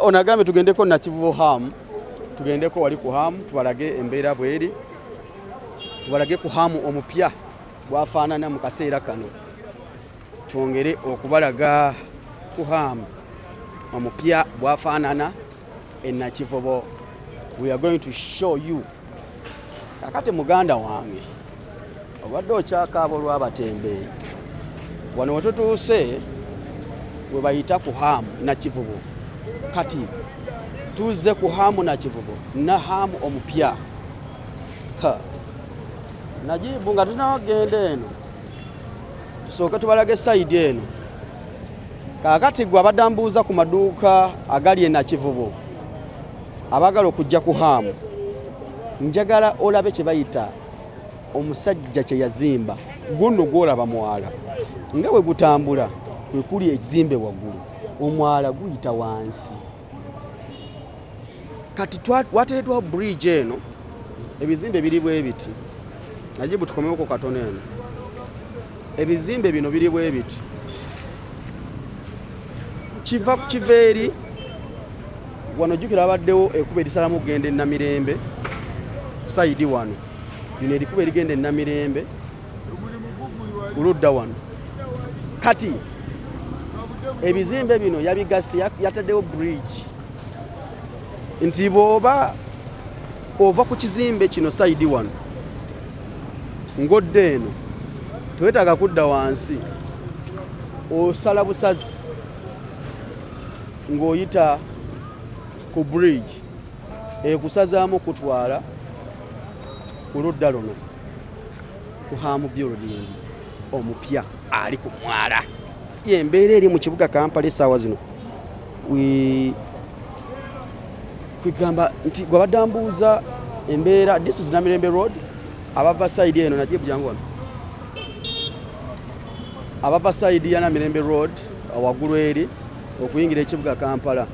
onagambe tugendeko Nakivubo Hamu, tugendeko wali ku Hamu tubalage embeera bweri, tubalage ku Hamu omupya bwafaanana mu kaseera kano, twongere okubalaga ku Hamu omupya bwafaanana e Nakivubo. We are going to show you. Kakati muganda wange obadde okyakaaba olw'abatembeeyi wano wetutuuse we bayita ku Hamu Nakivubo. Kati tuze ku Hamu Nakivubo na Hamu omupya. Najibu nga tunagenda eno tusooke tubalage sayidi eno. Kakati gwe abadde mbuuza ku maduuka agali e Nakivubo abagala okujja ku Hamu, njagala olabe kye bayita omusajja Kyeyazimba. Guno gwolaba mwala nga bwe gutambula kwe kuli ekizimbe waggulu, omwala guyita wansi. Kati wateredwa bridge eno, ebizimbe biri bwe biti. Najibu tukomeko katono eno. Ebizimbe bino biri bwe biti. Kiva ku kiveeri wano jjukira abaddewo ekuba erisalamu okugenda e Namirembe sayidi wano. Lino erikuba erigenda e Namirembe uludda wano. Kati ebizimbe bino yabigase yataddewo bridge nti bw'oba ova ku kizimbe kino sayidi wano ngodde eno tewetaaga kudda wansi, osala busazi ng'oyita ku bridge ekusazaamu kutwala ku ludda luno ku Hamu building omupya ali ku mwala. Embeera eri mu kibuga Kampala essaawa zino kwigamba nti gwe abadde mbuuza embeera. This is Namirembe Road, abava sayidi eno Najibu jangu wano, abava sayidi ya Namirembe Road waggulu eri okuyingira ekibuga Kampala.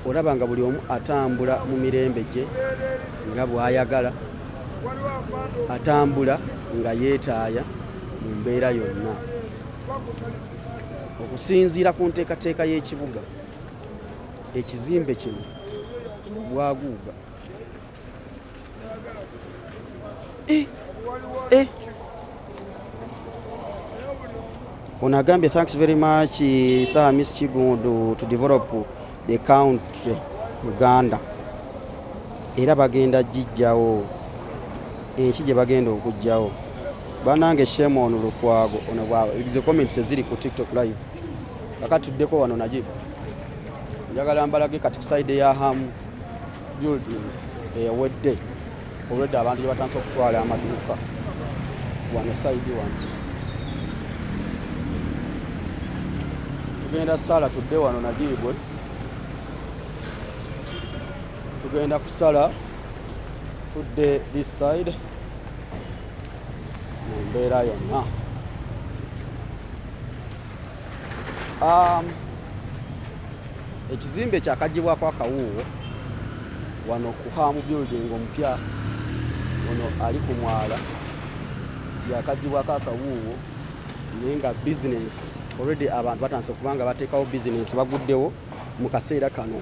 Olaba nga buli omu atambula mu mirembe gye nga bw'ayagala, atambula nga yeetaaya mu mbeera yonna okusinziira ku nteekateeka y'ekibuga. Ekizimbe kino bwaguuga ono agambye thanks very much Sir Miss Kigundu to develop the country Uganda. Era bagenda jijjawo enki gye bagenda okujjawo. Banange shame on Lukwago ono bwa the comments eziri ku TikTok live. Kakati tuddeko wano Najibu. Njagala mbalage kati side ya Hamu building wedde olwedde abantu gye batansa okutwala amaduuka wano side wano. Tugenda sala tudde wano Najibu. Tugenda kusala tudde this side mu mbeera yonna. Ekizimbe kyakagibwako akawuuwo wano ku Hamu building omupya ono ali ku mwala yakagibwako akawuuwo naye nga business already abantu batanse okubanga bateekawo business baguddewo mu kaseera kano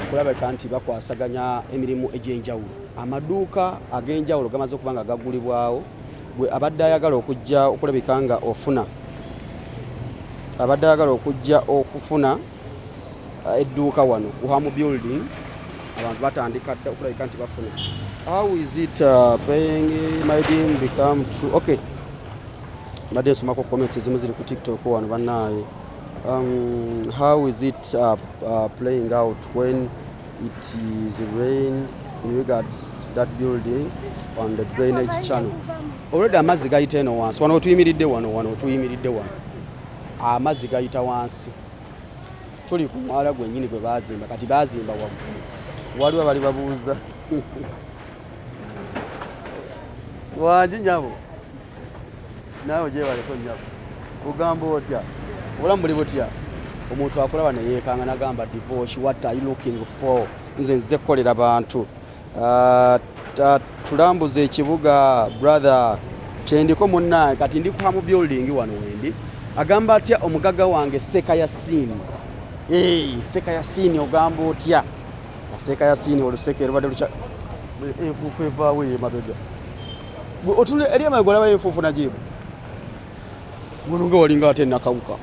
kulabika nti bakwasaganya emirimu egy'enjawulo. Amaduuka ag'enjawulo gamaze okubanga gaggulibwawo. Bwe abadde ayagala okujja okulabika nga ofuna abadde ayagala okujja okufuna edduuka wano ku Hamu building abantu batandika okulabika nti bafuna. How is it paying my dream become true? Okay, mbadde nsomako comments ezimu ziri ku TikTok wano bannaaye. How is it playing out when it is rain in regards to that building on the drainage channel? Already amazzi gayita eno wansi wano tuyimiridde wano amazzi gayita wansi. Tuli ku mwala gwennyini gwe baazimba, kati baazimba waggulu. Waliwo bali babuuza wangi nyabo naawe gyebaleko nyabo kugamba otya obulamu buli butya. Omuntu akulaba ne yeekanga nagamba divorce, what are you looking for? Nze nze kukolera bantu tulambuza ekibuga brother kyendiko munnange kati ndi ku Hamu building wano wendi. Agamba atya omugaga wange Seka ya simu Seka ya sini ogamba otya. Seka ya sini oluseke lubadde lucha enfuufu evaawo emabega. Otule eri amagola ba enfuufu Najibu. Mulunga walinga ate nakawuka.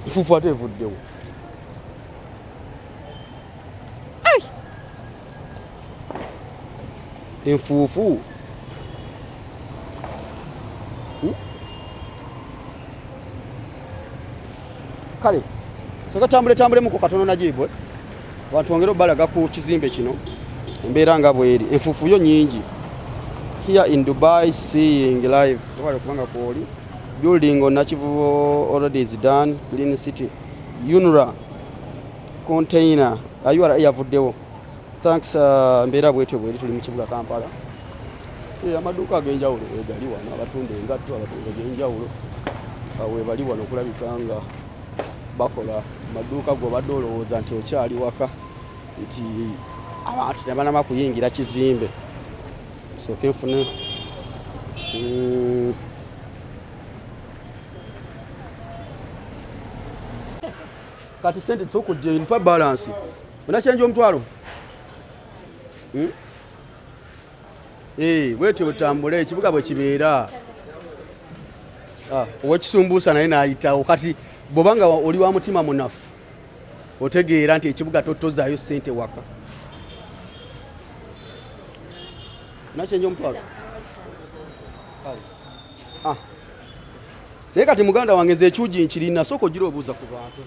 Enfuufu ate evuddewo. Enfuufu kale soka tambule muko katono Najibu abantu ongera obalaga ku kizimbe kino embeera nga bweri enfuufu yo nyingi here in Dubai seeing live wale kubanga kwoli building on Nakivubo already is done clean city UNRWA container ayuara yavuddewo thanks mbeera bwetyo bweri tuli mu kibuga Kampala amaduuka ag'enjawulo egali wano abatunda engatto abatunda g'enjawulo we bali wano okulabika nga bakola maduuka gwe badde olowooza nti okyali waka nti abantu tebanama kuyingira kizimbe sooke nfune kati sente zokujja infa balance unachenja omutwalo bwetyo butambule ekibuga bwe kibeera owekisumbuusa naye naayitawo kati bw'obanga oli wa mutima munafu otegeera nti ekibuga totozaayo ssente waka unachenja omutwalo naye kati muganda wange nze ekyugi nkirina sooka ogira obuuza ku bantu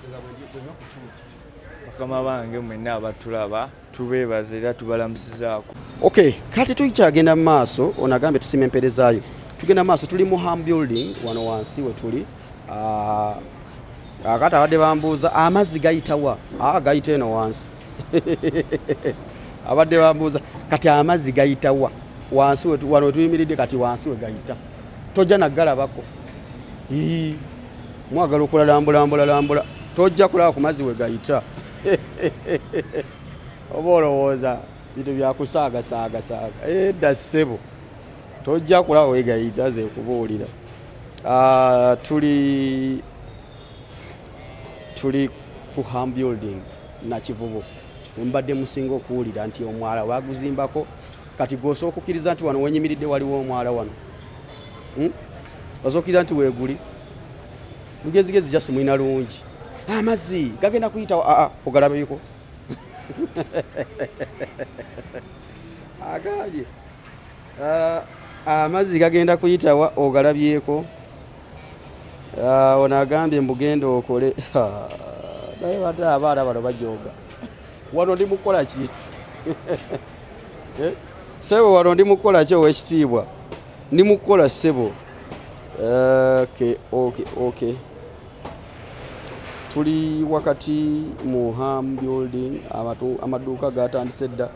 bakama bange mwenna abatulaba tubeebaza era tubalamusizaako. Okay, kati tukyagenda mu maaso onagambye tusima emperezaayo tugenda mu maaso tuli mu ham building wano wansi we tuli akati abadde bambuuza amazzi gayitawa gayita eno wansi abadde bambuuza kati amazzi gayitawa wansi wano tuyimiridde kati wansi we gayita tojja naggalabako mwagala okulalambula tojja kulaba ku mazzi we gayita oba olowooza bintu byakusaagasaaga edda ssebo tojja kulaba we gayita ze kubuulira tuli ku ham building Nakivubo mbadde musinga okuwulira nti omwala waguzimbako kati gosooka okukkiriza nti wano wenyimiridde waliwo omwala wano osookiriza nti weeguli lugezigezi jasi mwina lungi amazzi gagenda kuyitawo ogalabyeko agambye amazzi gagenda kuyitawa ogalabyeko ono agambye mbugenda okole naye badde abaana bano bajooga wano ndi mukola ki sebo wano ndi mukola ki ow'ekitiibwa ndi mukola sebo okay tuli wakati mu ham building amaduuka gatandise dda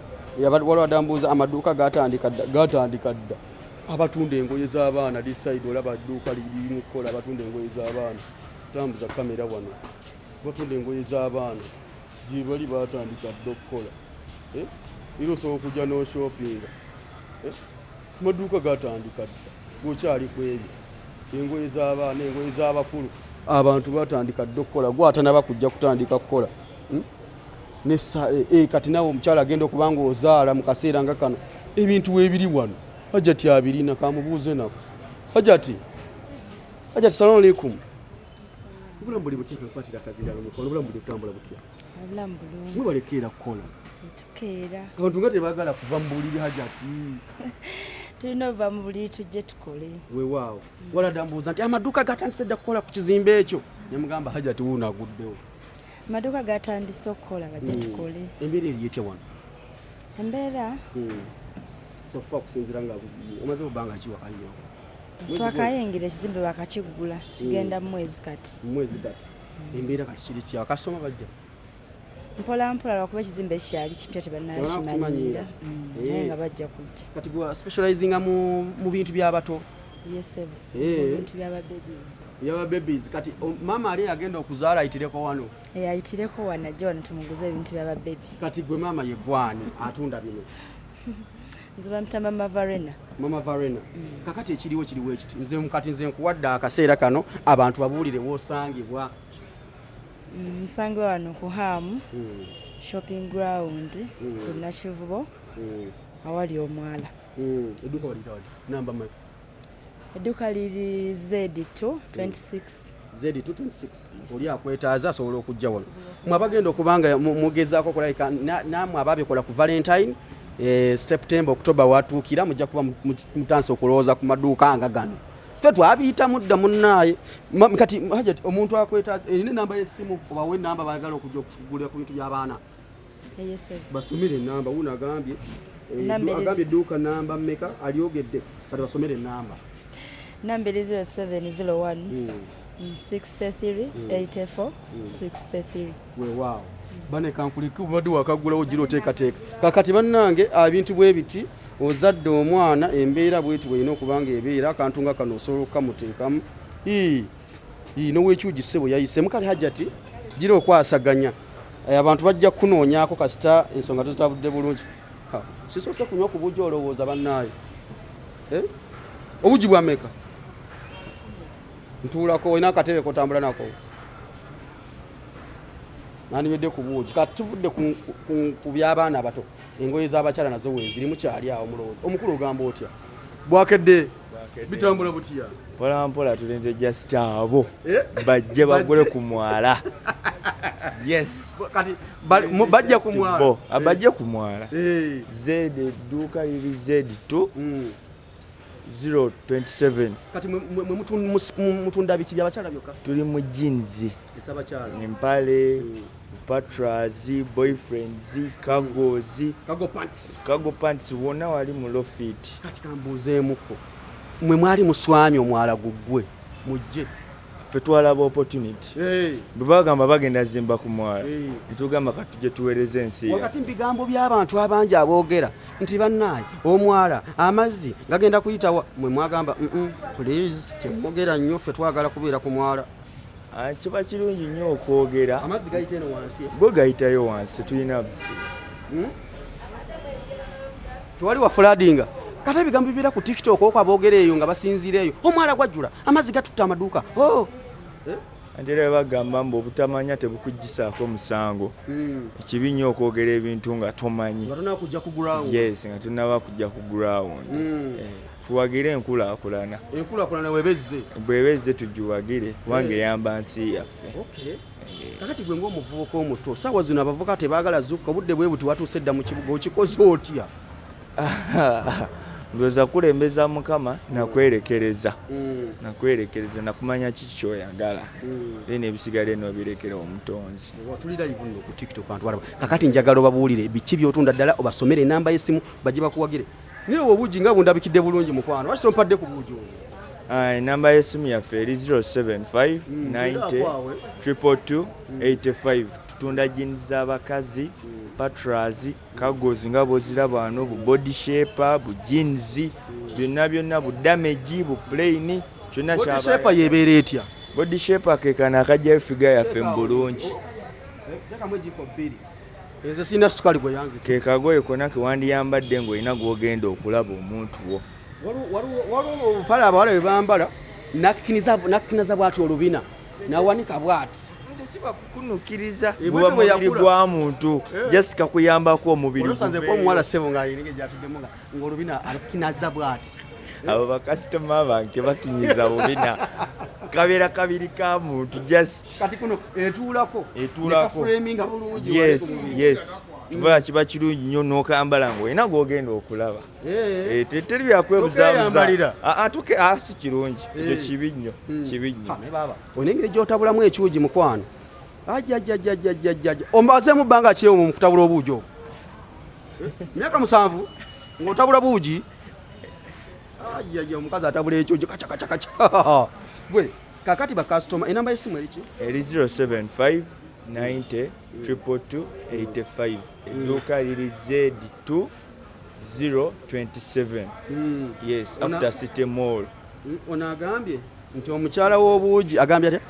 waliwo adambuuza amaduuka gatandika dda abatunda engoye z'abaana this side olaba adduuka liri mu kukola abatunda engoye z'abaana tambuza kamera wano batunda engoye z'abaana gye bali batandika dda okukola era osobola okujja n'oshopinga amaduuka gatandika dda gwokyali ku ebyo engoye z'abaana engoye z'abakulu abantu batandika dda okukola gwatanaba kujja kutandika kukola kati nawe omukyala agenda okubanga ozaala mu kaseera nga kano ebintu weebiri wano hajati abirina kamubuuze nako hajati salamu alaikum obulamu buli butya kakwatira akazinda mukono obulamu buli kutambula butya obulamu bulungi mwebalekeera kukola tukeera abantu nga tebaagala kuva mu buliri hajati tulina ova mu buliri tujje tukole weewaawo wala dambuuza nti amaduuka gatandise dda kukola ku kizimbe ekyo nemugamba hajati wuuno aguddewo amaduuka gatandise okukola bajje tukole embeera eri etya wano embeera sofa okusinziira nga omaze obanga kiwakanyo twakayingira ekizimbe bakakigula kigenda mu mwezi kati embeera kati kiri kya kasoma bajja mpola lwakuba ekizimbe kyali kipya tebannakimanyira naye nga bajja kujja kati gwa specializinga mu bintu by'abato yesebo bintu by'abababies kati maama ali agenda okuzaala ayitireko wano ayitireko wano ajja wano tumuguze ebintu by'ababebi kati gwe maama ye gwani atunda bino nze bamutta mama Varena kakati ekiriwo ekiti nze nkuwadde akaseera kano abantu babuulire woosangibwa Nsangwe wano ku Hamu shopping ground ku Nakivubo awali omwala. Edduuka waliyita wali namba mmeka? Edduuka liri Z2 26. Z2 26 oli akwetaaza asobola okujja wano. Mwe abagenda okubanga mugezaako okulabika namwe ababikola ku Valentine September October watuukira mujja kuba mutandise okulowooza ku maduuka nga gano. Ffe twabiyita mudda munnaaye kati hajati omuntu akwetaaza erina enamba y'essimu obawe enamba baagala okujja okugulira ku bintu by'abaana. Basomere enamba wuno agambye edduuka namba mmeka alyogedde kati basomere enamba. Namba 0701 633 84 633. Weewaawo bane kankuliko obadde wakagulawo gira oteekateeka kakati bannange ebintu bwe biti ozadde omwana embeera bwetu bweyina okubanga ebeera akantu nga kano osobola okukamuteekamu n'oweekyugi ssebo yayisemu kale hajati gira okwasaganya abantu bajja kunoonyaako kasita ensonga tezitabudde bulungi. Sisoose kunywa ku buugi olowooza bannaayo obugi bwameka ntuulako olina akatebe kotambula nako nandibedde ku buugi kati tuvudde ku by'abaana abato engoye z'abakyala nazo weeziri mukyali awo mulowooza omukulu ogamba otya bwakedde bitambula butya mpolampola tulinze just abo bajje bagule ku mwala. Yes kati bajja ku mwala abajje ku mwala Z edduuka liri Z2 027. Kati mutunda biki by'abakyala byokka? Tuli mu jeans ez'abakyala empale patras boyfriends cargo pants wonna wali mu low fit. Kati kambuuzeemuko mwe mwali muswami omwala guggwe mujje ffe twalaba opportunity bwe bagamba bagenda zimba ku mwala netugamba kati tujje tuweereze ensi wakati mbigambo by'abantu abangi aboogera nti bannaayi omwala amazzi gagenda kuyitawa mwe mwagamba please temwogera nnyo ffe twagala kubeera ku mwala. Kiba kirungi nnyo okwogera amazzi gayita eno wansi go gayitayo wansi tulina busi tewali wa floodinga kati ebigambo bibeera ku TikTok okwo aboogera eyo nga basinziira eyo omwala gwajjula amazzi gatutta amaduuka ate era bagamba mbu obutamanya tebukuggisaako musango. Ekibi nnyo okwogera ebintu nga tomanyi nga tunaba kujja ku ground. Tuwagire enkulaakulana bwebezze tugiwagire kubanga eyamba nsi yaffe. Kakati gwe ng'omuvubuka omuto saawa zino abavubuka tebaagala zuukuka obudde bwe buti watuuse dda mu kibuga okikoze otya? Ndowooza kulembeza Mukama nakwerekereza nakumanya kiki kyoyagala era n'ebisigale n'obirekera omutonzi. Watulira live nno ku TikTok abantu balaba kakati njagala obabuulire biki by'otunda ddala obasomere enamba y'essimu bajje bakuwagire naye obuugi nga bundabikidde bulungi mukwano lwaki tompadde ku buugi obwo? Enamba y'essimu yaffe eri 075 90 222 85. Tutunda jeans z'abakazi patras cargos nga boziraba wano bu body shaper bu jeans byonna bu damage bu plain kyonna kyaba. Body shaper yebeera etya? Body shaper ke kana akajja figure yaffe mu bulungi enze sina sukali gwe yanze ke kagoye kona ke wandiyambadde ng'olina gw'ogenda okulaba omuntu wo. Waliwo obupale abawala bwe bambala nakkiniza bw'ati olubina nawanika bw'ati kiba kukunukiriza bwe mubiri gwa muntu just kakuyambako omubiri osanze ko omuwala ssebo ng'ayinige gyatuddemu ng'olubina alukkinaza bw'ati. Abo bakasitoma bange bakinyiza bubina kabeera kabiri ka muntu just kati kuno etuulako nekafureminga bulungi. Yes kiba kirungi nnyo n'okambala ng'olina gw'ogenda okulaba teri byakwebuzabuza si kirungi ekyo kibi nnyo onengeri gy'otabulamu ekyugi mukwano omazeemu bbanga ki mu kutabula obuugi obwo myaka 7 ng'otabula buugi omukazi atabula ekyugi kaca bwe kakati bakasitoma enamba y'essimu eriki? eri 075 90 222 85. Edduuka liri Z2 027. Yes, after City Mall. Ono agambye nti omukyala w'obuugi agambye atya?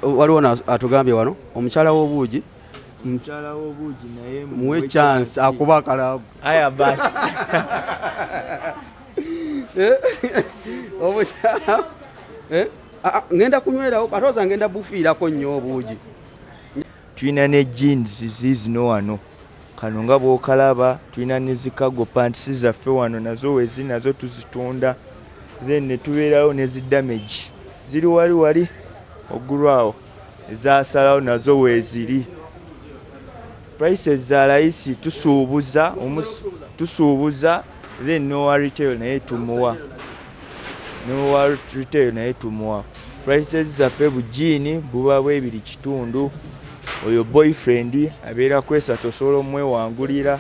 Waliwo atugambye wano omukyala w'obuugi naye muwe chance akuba akalabu. Aya basi omukyala ngenda kunywerawo atoza ngenda bufiirako nnyo obuugi tulina ne jeans zizino wano kano nga bw'okalaba tulina ne zikago pants zaffe wano nazo wezi nazo tuzitunda then ne tubeerawo ne zi damage ziri wali oggulwawo ezasalawo nazo weeziri prices za layisi tusuubuza then nowa retail naye tumuwa prices zaffe bujiini buba bwebiri kitundu oyo boyfriend abeera kwesatu osobola omwewangulira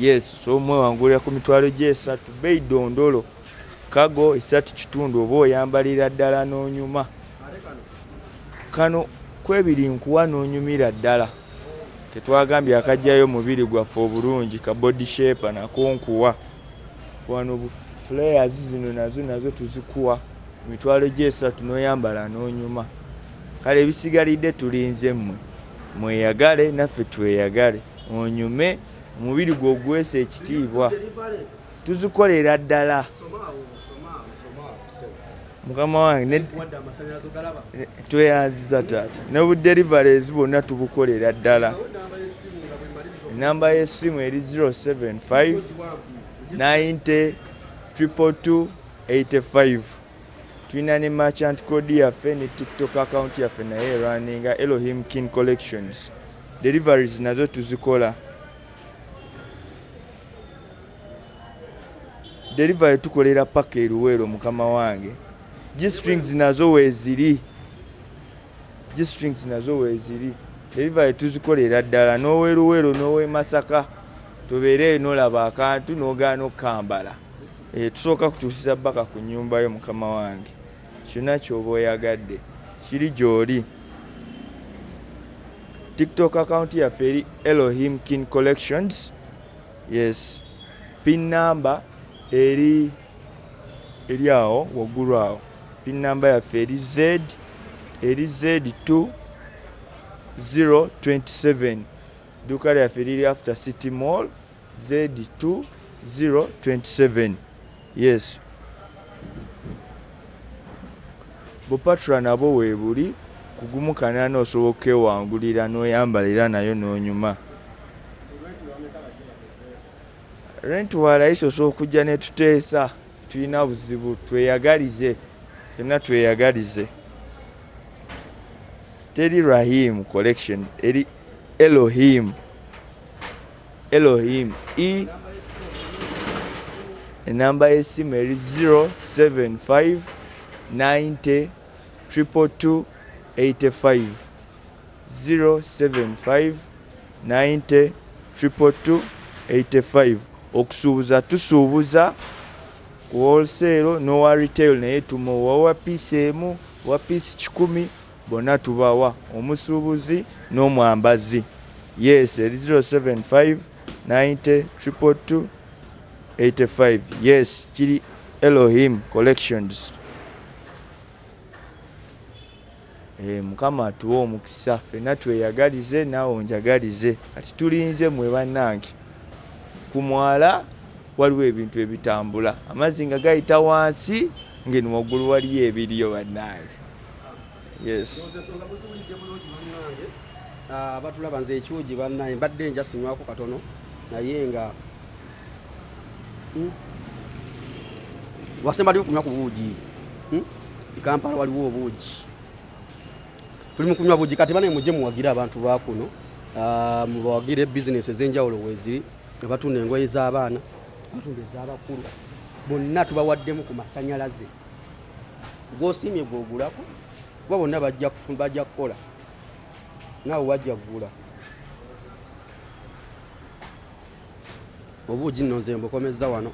yes so omwewangulira ku mitwalo gy'esatu bei dondolo kago esatu kitundu oba oyambalira ddala n'onyuma kano kwebiri nkuwa n'onyumira ddala ketwagambye akajjayo mubiri gwaffe obulungi ka body shape nako nkuwa wano flares zino nazo tuzikuwa mitwalo gy'esatu n'oyambala n'onyuma kale ebisigalidde tulinze mmwe mweyagale naffe tweyagale onyume omubiri gwe ogwesa ekitiibwa tuzikolera ddala mukama wange tweyanziza taata ne budeliveries bwonna tubukolera ddala enamba y'essimu eri 075 90 222 85 tulina ne merchant code yaffe ne tiktok account yaffe naye erwaninga Elohim Kin Collections deliveries nazo tuzikola delivery tukolera paka eruweero mukama wange G-strings nazo weeziri delivery tuzikolera ddala n'oweruweero n'owe Masaka tobeere n'olaba akantu n'ogaana okukambala tusooka kutuusiza bbaka ku nnyumba yo mukama wange kyonna ky'oba oyagadde kiri gy'oli tiktok account yaffe eri Elohim Kin Collections yes pin number eri awo waggulu awo pin number yaffe eri Z2 027 duka lyaffe liri after City Mall Z2 027 yes bupatula nabo weebuli kugumukana n'osobola okwewangulira n'oyambalira nayo n'onyuma rent walayisi osobola okujja ne tuteesa tulina buzibu tweyagalize ffenna tweyagalize teri Rahim collection eri Elohim enamba y'essimu eri 075 90 222 85 075 90 222 85 okusuubuza tusuubuza ku wholesale n'owa retail naye tumuwa wa piisi emu wa piisi 10 bonna tubawa omusuubuzi n'omwambazi yes eri 075 90 222 85 yes kiri Elohim Collections mukama atuwa omukisa ffenna tweyagalize naawe onjagalize kati tulinze mwe bannange ku mwala waliwo ebintu ebitambula amazzi nga gayita wansi ngeno waggulu waliyo ebiriyo bannange yes batulaba nze ekyugi bannange mbadde njasinywako katono naye nga wasemba tuli kunywa ku buugi Kampala waliwo obuugi tuli mu kunywa buugi kati bane mujje muwagire abantu bakuno mubawagire business ez'enjawulo weeziri nga batunda engoye z'abaana batunda ez'abakulu bonna tubawaddemu ku masanyalaze gw'osiimye gw'ogulako kuba bonna bajja kukola naawe wajja kugula obuugi nno nze mbukomezza wano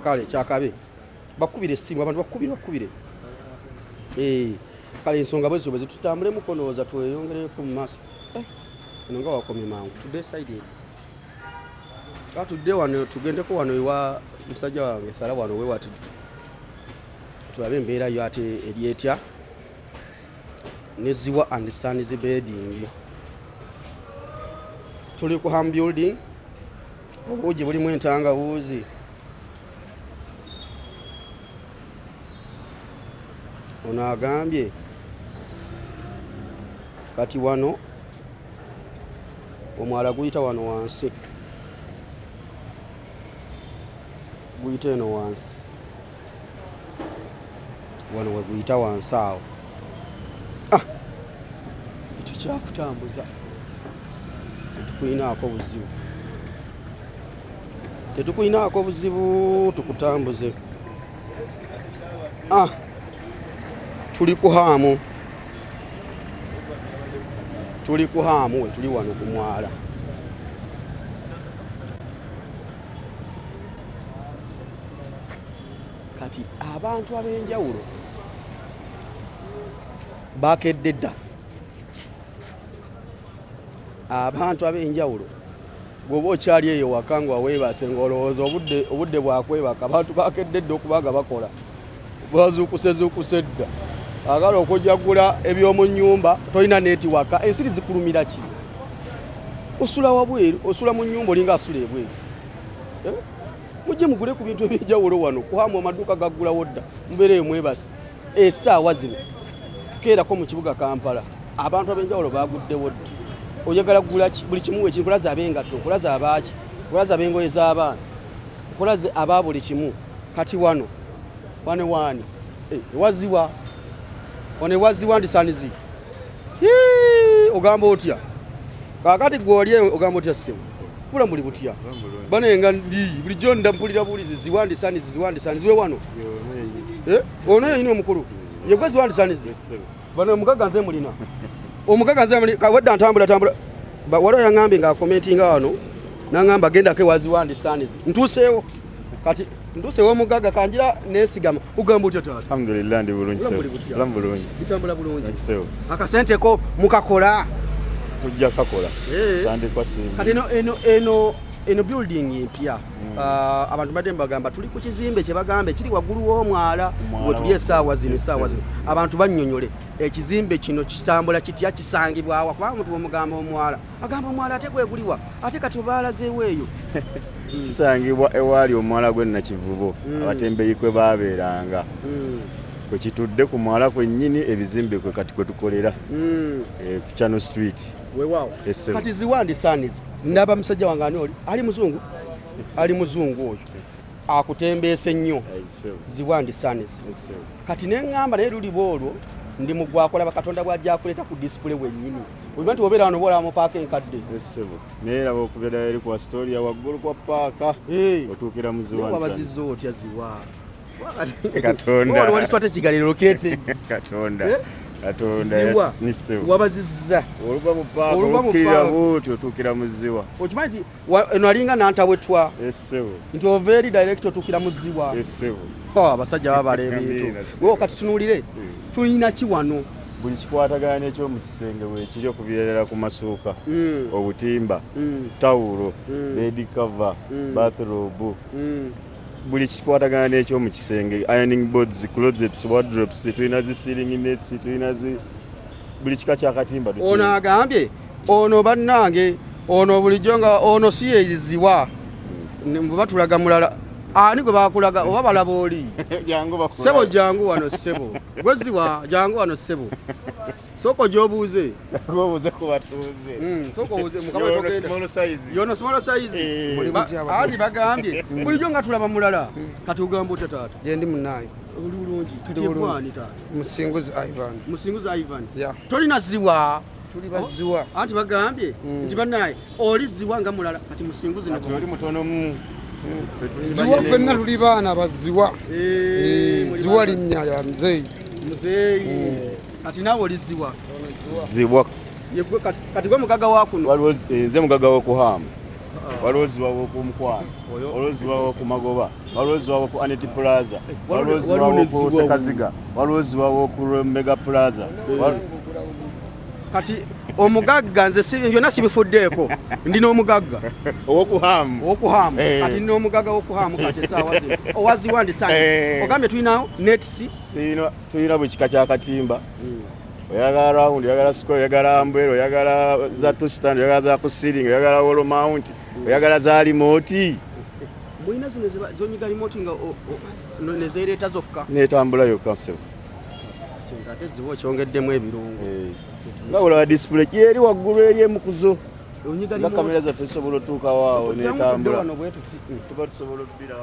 kale kyakabe bakubire essimu abantu bakubire kale ensonga bwe zisobe zitutambulemu konooza tweyongereko mu maaso eno nga wakomye mangu tudde saidi tudde wano tugendeko wano ewa musajja wange sala wano wewati tulabe embeera yo ate eri etya neziwa and sons bedding tuli ku ham building obuugi bulimu entangawuuzi ono agambye kati wano omwala guyita wano wansi, guyita eno wansi, wano we guyita wansi awo. Tukyakutambuza tetukuyinaako buzibu, tetukuyinaako buzibu, tukutambuze. Tuli kuhaamu, tuli kuhaamu we tuli wano ku mwala. Kati abantu ab'enjawulo bakedde dda, abantu ab'enjawulo bw'oba okyali eyo waka nga weebase ng'olowooza obudde bwakwebaka, abantu bakedde dda okuba nga bakola, bazuukuse dda. Agala okujagula eby'omu nnyumba, tolina neeti waka, ensiri zikulumira ki? Osula wabweru, osula mu nnyumba olinga asula ebweru. Mujje mugule ku bintu eby'enjawulo wano, kuhaamu amaduuka gaggulawo dda, mubeereyo mwebase. Essaawa zino keerako mu kibuga Kampala, abantu ab'enjawulo baguddewo dda. Oyagala kugula buli kimu ekintu, okulaza ab'engatto, okulaza abaaki, okulaza ab'engoye z'abaana, okulaza aba buli kimu. Kati wano waani ewaziwa, wano ewaziwa ndisanizi. Ogamba otya? Kaakati gw'oli ogamba otya ssebo? Bula muli butya? Bano nga ndi bulijjo ndampulira bulizi ziwandisanizi we wano. Ono yenyini omukulu yegwe ziwandisanizi. Bano omugaga nze mulina, omugaga nze muli wedda ntambula waliwo yaŋŋambye ng'akomentinga wano n'aŋŋamba gendako ewaziwandisanizi. Ntuuseewo kati, ntuuseewo omugaga kanjira neesigama. Ugamba otya taata? Alhamdulillah ndi bulungi sebo. Bulamu bulungi. Bitambula bulungi. Akasenteko mukakola? Tujja kakola. Tandikwa simu. Kati eno building empya, abantu badde mbagamba tuli ku kizimbe kye bagamba kiri waggulu w'omwala we tuli essaawa zino. Abantu bannyonnyole ekizimbe kino kitambula kitya, kisangibwawa? Kubanga omuntu bw'omugamba omwala agamba omwala ate gweguliwa, ate kati obaalazeewo eyo. Kisangibwa ewaali omwala Gwe Nakivubo, abatembeeyi kwe baabeeranga. Kwe kitudde ku mwala kwennyini, ebizimbe kwe kati kwe tukolera ku Channel Street. Weewaawo. Kati ziwandisanizi, ndaba musajja wange ani oli? Ali muzungu oyo akutembeese nnyo ziwandisanizi. Kati neŋŋamba naye luli bwolwo ndi mugwakola bakatonda bw'ajja akuleta ku display wennyini. Olimanya nti obeera wano boolaba mu paaka enkadde. Naye laba okubeera eri ku Astoria waggulu kwa paaka otuukira mu ziwa. Wabazizza otya ziwa? Katonda waliswate ekigaliro kete Katonda ziwa wabazizza oluva mu paaka olukirira buti otuukira mu ziwa. Okimanyi nti eno alinga nantawetwa nti ova eri direct otuukira mu ziwa. Abasajja babala ebintu. Kati tunuulire tulina ki wano? Buli kikwatagana n'ekyomu kisenge bwekiri okubyerera ku masuuka, obutimba, tawulo, bed cover, bathrobe, buli kikwatagana n'ekyomu kisenge, ironing boards, closets, wardrobes, tulina zi ceiling nets, tulina buli kika kyakatimba. Ono agambye ono bannange, ono bulijjo nga ono si yeziwa bwe batulaga mulala. Ani gwe bakulaga oba balaba oli? Sebo jangu wano sebo. Gweziwa jangu wano sebo. Soko gyobuuze. Gwobuuze ku batuuze. Soko obuuze mukama togenda. Yono small size. Ani bagambye. Bulijjo nga tulaba mulala. Kati ugamba otya taata? Je ndi munnaye. Oli bulungi. Tuli taata. Musinguzi Ivan. Musinguzi Ivan. Tolina ziwa. Tuli baziwa. Anti bagambye nti bannaye oli ziwa nga mulala kati musinguzi ne oli mutono mu. Ziwa fenna tuli baana baziwa. Ziwa linnya lya muzeeyi. Kati naawe oli ziwa. Ziwa. Kati gwe mugaga wa kuno. Waliwo nze mugaga w'okuhaamu. Waliwo ziwa w'okumukwano. Waliwo ziwa w'okumagoba. Waliwo ziwa w'oku Aneti Plaza. Waliwo ziwa w'oku Sekaziga. Waliwo ziwa w'oku Mega Plaza. Kati omugagga nze si byonna sibifuddeeko, ndina omugagga ow'okuhaamu. Kati ndina omugagga w'okuhaamu kati essaawa zino owaziwandisanizi. Ogambye tulinawo nets, tulina buli kika kyakatimba. Oyagala round, oyagala square, oyagala umbrella, oyagala za two stand, oyagala za ku ceiling, oyagala wall mount, oyagala za remote. Mulina zino zonyiga remote nga nezeereeta zokka. Netambula yokka sebo. Ate ziwa okyongeddemu ebirungo. Nga olaba display eri waggulu eri emukuzo. onyiga kamera zaffe zisobola otuuka waawo netambula tuba tusobola obbira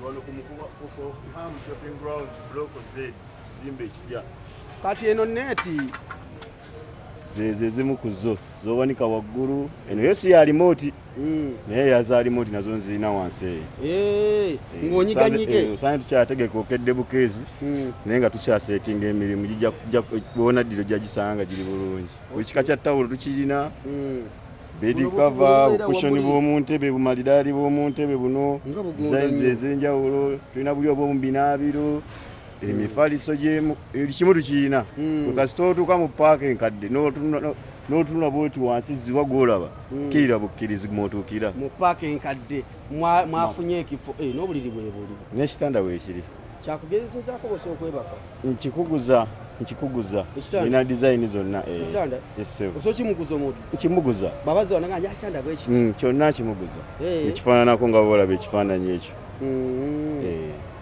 wano ku mukuba Ham Shopping Ground Block Z ekizimbe ekipya. Kati eno neeti zezimu ku zo zowanika waggulu eno yo si ya remote naye yaza remote nazo nzirina wansi eyo ng'onyiganyige osaanye tukyategeka okedde bukeezi naye nga tukyaseetinga emirimu bona ddiro gyagisanga giri bulungi buli kika kya tawulo tukirina bedi cover bukushoni bw'omuntebe bumalidaali bw'omuntebe buno designs ez'enjawulo tulina buli obw'omubinaabiro emifaliso gyemu kimu tukirina kasita otuuka mu paaka enkadde n'otunula bwoti wansi ziwa gwolaba kirira bukkirizi mwotuukira mu paaka enkadde mwafunye ekifo n'obuliri bwe buli n'ekitanda weekiri kyakugezezaako bosa okwebaka nkikuguza nina design zonna oso kimuguza omuntu nkimuguza babazi wananga njakitanda bwekiti kyonna kimuguza ekifaananako nga boolaba ekifaananyi ekyo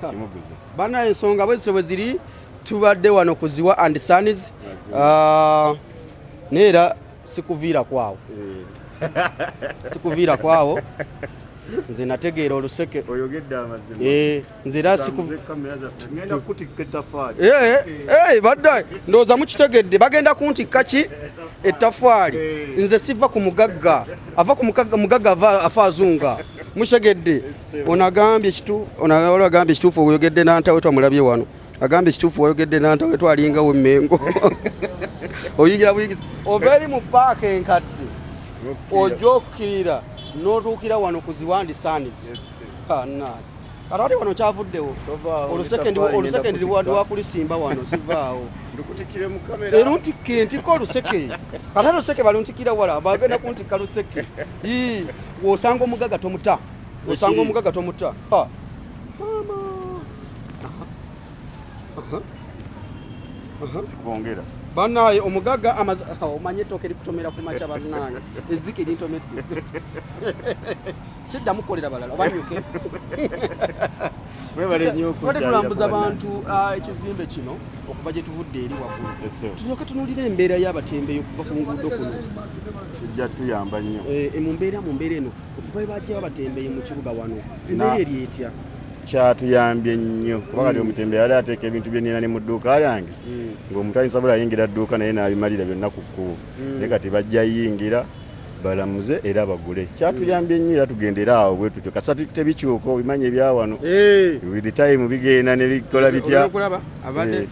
kimuguza bana ensonga bweziso bwe ziri tubadde wano kuziwa and Sons neera sikuviira kwawo sikuviira kwawo nze nategeera oluseke oyogedde amazima nze era ngenda kutikka ettafaali badda ndowooza mukitegedde bagenda kuntikka ki ettafaali nze siva ku mugagga ava ku mugagga afa azunga mutegedde onagambye ekituufu oyogedde nantawe twamulabye wano agambye ekituufu oyogedde nantawe twalingawo emmengo oyigira buyigizi ova eri mu paaka enkadde ojja okkirira n'otuukira wano kuziwa and Sons kati ate wano kyavuddewo oluseke ndiwakulisimba wano sivaawo era ntikke ntikka oluseke kati ate luseke baluntikira wala bagenda kuntikka luseke wosanga omugagga tomuta sikwongera banaye omugagga omanye ettooke likutomera ku makya banaye ezzike lintomedde sidda mukolera balala banyuke tulambuza abantu ekizimbe kino okuva gye tuvudde eri waggulu tulyoke tunuulira embeera y'abatembeeyi okuva ku nguudo kuno kijja tuyamba nnyo mu mbeera eno okuva bajja babatembeeyi mu kibuga wano embeera eri etya kyatuyambye nnyo kuba kati omutembeeyi yali ateeka ebintu bye nina ne mu dduuka lyange ng'omuntu ayinza ayingira dduuka naye n'abimalira byonna ku kkubo naye kati bajja yingira balamuze era bagule kyatuyambye nnyo era tugendera awo bwe tutyo kasa tebikyuka obimanya ebya wano with the time bigenda ne bikola bitya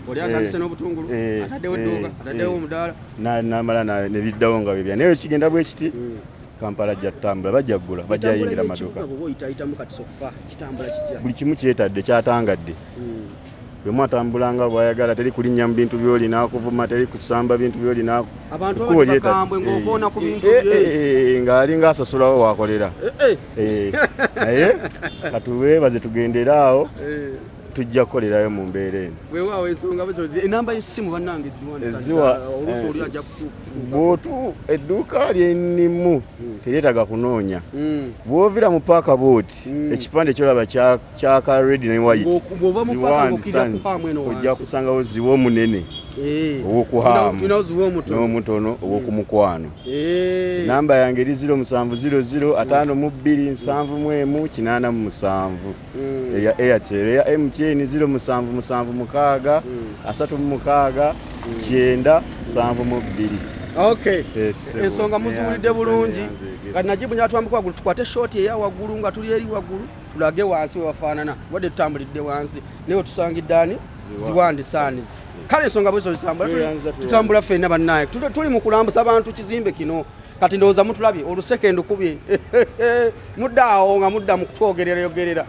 oli atandise n'obutungulu ataddewo edduuka ataddewo omudaala n'amala ne biddawo nga bebya naye kigenda bwe kiti Kampala ajja tutambula bajja kugula bajja yingira maduka buli kimu kyetadde kyatangadde bwemu atambulanga bwayagala teri kulinnya mu bintu byolina kuvuma teri kusamba bintu byolina ng'alinga asasulawo wakolera naye katuweebaze tugendera awo tujja kukolerayo mu mbeera eno weewaawo ensonga enamba y'essimu bannange eziwa bw'otu edduuka ly'ennimu teryetaaga kunoonya bw'ovira mu paaka booti ekipande kyolaba kyaka red ne white ojja kusangawo ziwa omunene ow'okuhaamu n'omutono ow'okumukwano namba yange eri 07005271 eya Airtel eya MTN 0776 36 972. Okay. Ensonga muziwulidde bulungi. Kati najibu nyatwambuka waggulu tukwate short eya waggulu nga tuli eri waggulu tulage wansi wewafaanana wadde tutambulidde wansi naye tusangiddaani ziwa and Sons. Kale ensonga bwezo tutambula ffenna bannaye tuli mu kulambusa abantu kizimbe kino kati ndowooza mutulabye oluseke ndukubye mudda awo nga mudda mu kutwogerera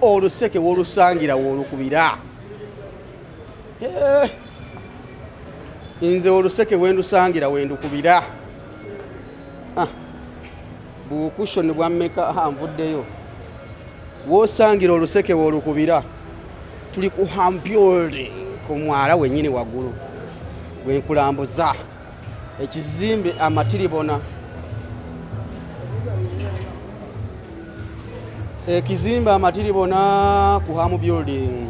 oluseke wolusangira wolukubira nze oluseke wendusangira wendukubira bukushoni bwammeka nvuddeyo wosangira oluseke wolukubira tuli ku building ku mwala wennyini waggulu wenkulambuza ekizimbe amatiribona ekizimbe amatiribona ku building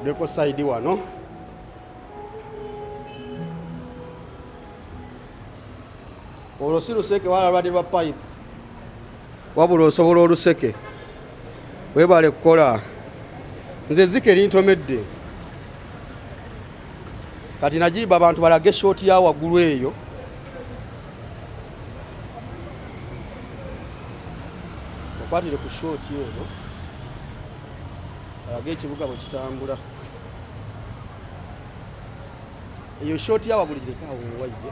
leko side wano. Olwo si luseke wala lwali lwa pipe. Wabula osobola oluseke. Webale kukola. Nze zike lintomedde. Kati najiba abantu balage short ya waggulu eyo. Okwatire ku short eyo. Balage ekibuga bwe kitambula. Eyo short ya waggulu girekawo wajje.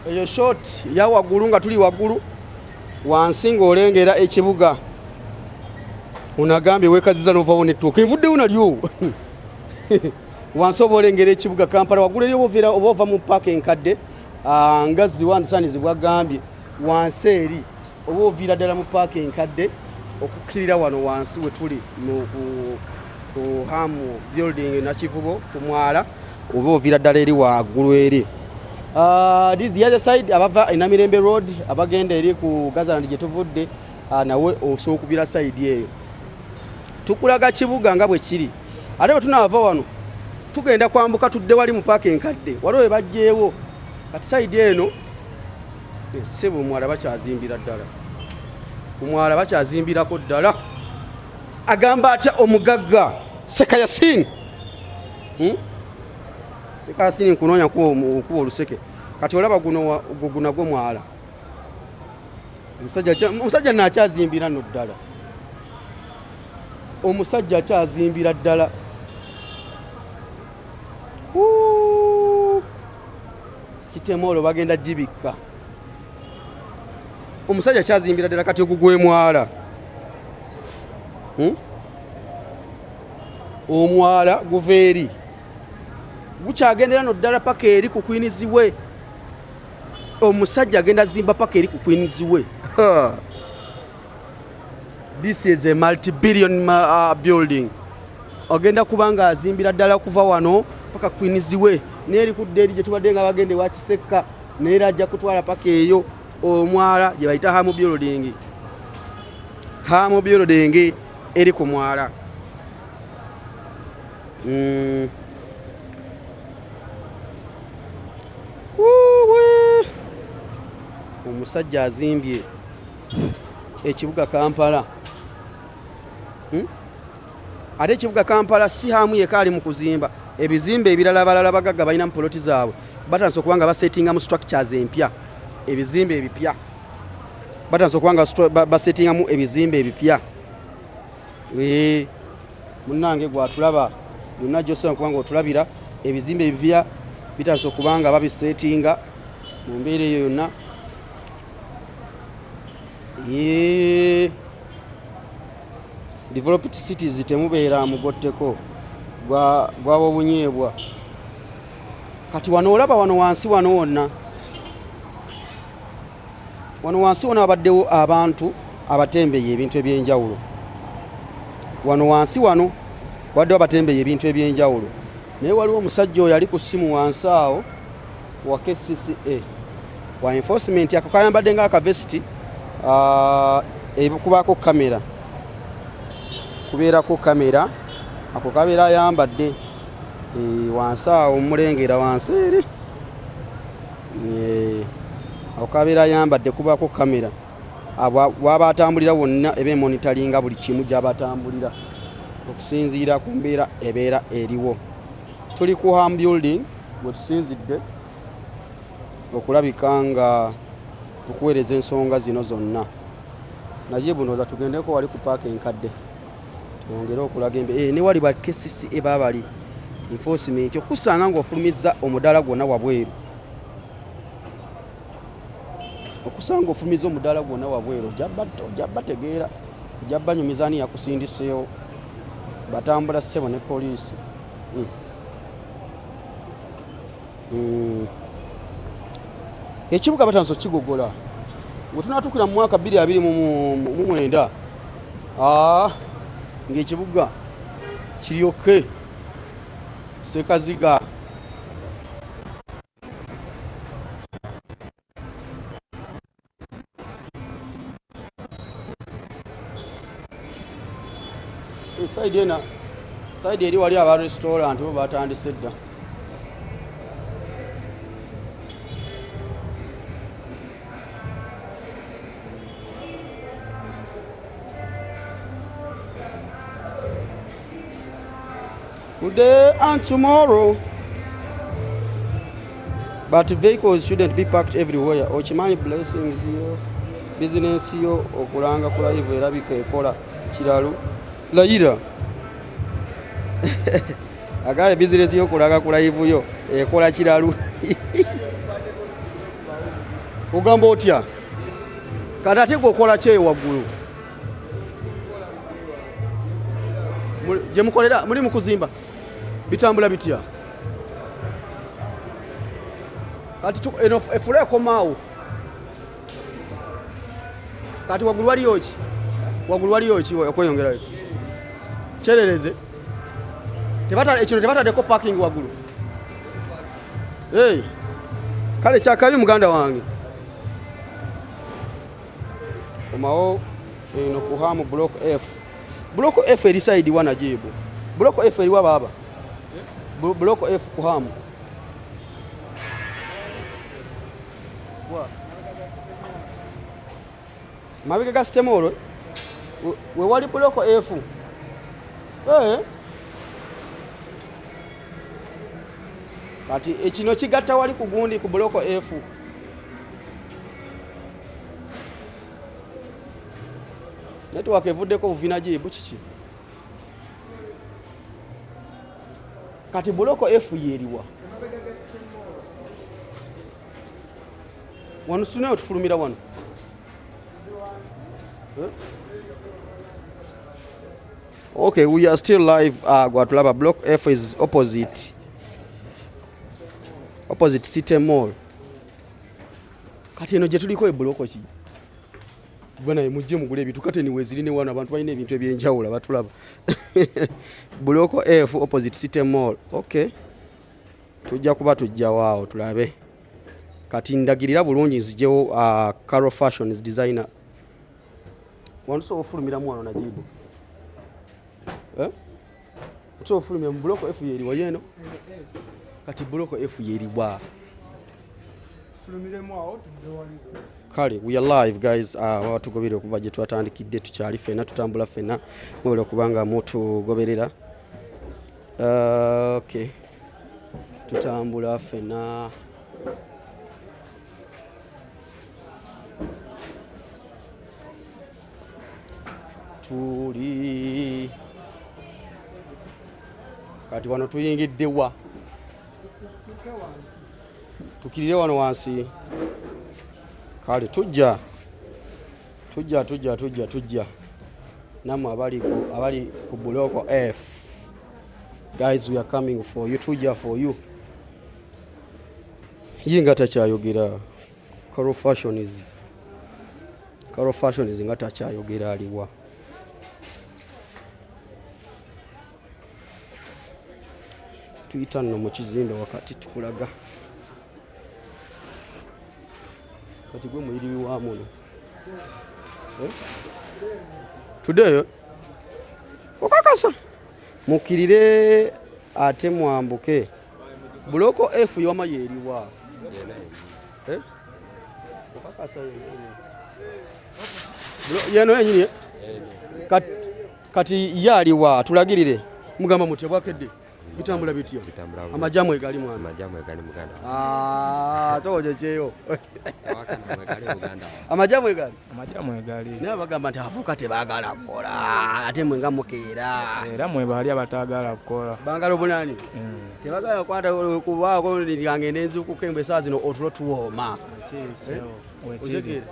Eyo short ya waggulu nga tuli waggulu wansi ng'olengera ekibuga. Unagambye wekaziza novawo nettuuka envuddewo nalyo. Wansi oba olengera ekibuga Kampala waggulu eri oba ova mu paaka enkadde nga ziwandisanizi bwagambye wansi eri oba oviira ddala mu paaka enkadde okukkirira wano wansi we tuli ku hamu building Nakivubo ku Mwala oba oviira ddala eri waggulu eri. This is the other side abava Inamirembe Road abagenda eri ku Gazaland gye tuvudde nawe osobola okubira side eyo. Tukulaga kibuga nga bwe kiri. Ate bwe tunaava wano tugenda kwambuka tudde wali mu paaka enkadde waliwo bajjeewo kati side eno ssebo Mwala bakyazimbira ddala. Ku Mwala bakyazimbirako ddala. Agamba atya omugagga Sekayasini. Sekayasini nkunoonya kuba oluseke. Kati olaba guno gwo Mwala. Omusajja nakyazimbira nno ddala. Omusajja akyazimbira ddala. Sitemolo bagenda gibikka. Omusajja akyazimbira ddala kati ogugwe Mwala. Omwala guva eri. Gukyagendera no ddala paka eri ku kwiniziwe. Omusajja agenda zimba paka eri ku kwiniziwe. This is a multi-billion building. Ogenda kubanga azimbira ddala kuva wano paka kwiniziwe. Neri kudde eri gye tubadde nga bagende wa Kiseka neera ajja kutwala paka eyo Omwala gye bayita hamu building. Hamu building eri ku Mwala. Omusajja azimbye ekibuga Kampala. Ate ekibuga Kampala si hamu yekali mu kuzimba. Ebizimbe ebirala balala bagagga balina mu poloti zaabwe batandise okubanga basettinga mu structures empya. Ebizimbe ebipya batandise okubanga basettinga mu ebizimbe ebipya. Munnange gwatulaba yonna gy'osobola okubanga otulabira ebizimbe ebipya bitandise okubanga babisettinga mu mbeera eyo yonna. Developed cities temubeera mugotteko gwaba obunyeebwa. Kati wano olaba wano wansi wano wonna. Wano wansi wano abaddewo abantu abatembeye ebintu ebyenjawulo. Wano wansi wano waddewo abatembeye ebintu ebyenjawulo. Naye waliwo omusajja oyo ali ku ssimu wansi awo wa KCCA wa enforcement ako kayambadde nga akavesiti kubaako kamera. Kubeerako kamera ako kabeera ayambadde wansi awo omulengera wansi eri. Ako kabeera ayambadde kubaako kamera. Waba atambulira wonna eba emonitalinga buli kimu gy'aba atambulira okusinziira ku mbeera ebeera eriwo. Tuli ku Ham building we tusinzidde okulabika nga tukuweereza ensonga zino zonna. Naye bunooza tugendeko wali ku paaka enkadde twongere okulaga ne wali ba KCCA baabali enforcement okusanga ng'ofulumizza omudaala gwonna wabweru. Okusanga ofulumizza omudaala gwonna wabweru ojja bategeera ojja banyumiza ani yakusindiseewo batambula ssebo ne poliisi. Ekibuga batandise okigogola bwe tunaatukira mu mwaka 2029 ng'ekibuga kiryoke Sekaziga. side eri wali aba restaurant bo batandise dda. Today and tomorrow. But vehicles shouldn't be parked everywhere. Ochimanyi blessings yo, business yo, okulanga kula hivyo erabika ekola kiralu. Layira. Agaye business yo kulanga kula hivyo yo, ekola kiralu. Ugamba otya? Kadate kokola kye waggulu. Je mukolera muri mukuzimba. Bitambula bitya. Kati eno efule komaawo. Kati waggulu waliyo ki? Waggulu waliyo ki okweyongerayo? Kyerereze. Ekino tebataddeko parking waggulu. Hey. Kale kyakabi muganda wange. Komaawo eno kuhamu block F. Block F eri side wana jibu. Block F eri wa baba. Block F kuhamu. Mabega ga stemoro we wali buloko F. Kati ekino kigatta wali kugundi ku buloko F. Network evuddeko buvina jibu kiki. Kati buloko F yeriwa. Wano sune otufulumira wano. Okay, we are still live. Gwatulaba block F is opposite City Mall. Kati eno jetuliko ebuloko ki? Bwana mujje mugule bitu kati ni wezirine wana abantu balina ebintu ebyenjawula batulaba. Buloko F opposite City Mall. Okay. Tujja kuba tujja wao tulabe. Kati ndagirira bulungi nzijewo Caro Fashions designer. Wanso ofulumira mwana na jibu. Oto ofulumira buloko F yeri wayeno. Kati buloko F yeri bwa. Fulumire mwa Kale, we are live guys. Watugobere okuva gye twatandikidde tukyali fena tutambula fena. Mwole kubanga mutu goberera. Okay. Tutambula fena. Tuli. Kati wano tuyingidde wa. Tukirire wano wansi. Kale tujja. Namwe abali ku buloko F. Guys, we are coming for you. Tujja for you. Yinga takyayogera. Caro Fashion is nga takyayogera aliwa. Tuyita nno mu kizimbe wakati tukulaga. Kati gwe muyiriwi wa muno. Today okakasa mukirire ate mwambuke. Buloko F yoma yeriwa. Okakasa yeno yenyini. Kati yaliwa tulagirire mugamba mutebwakedde. Bitambula bityo. Amajamu egali mwana. Amajamu egali muganda. Soje cheyo. Egali muganda. Amajamu egali. Amajamu egali. Ne bagamba nti avuka tebagala kukola. Ate mwe nga mukeera. Era mwe bali abatagala kukola. Bangalo bunani? Tebagala kwata kubaako lyange nenzi kukembe saa zino otulo tuwoma. Wechiri.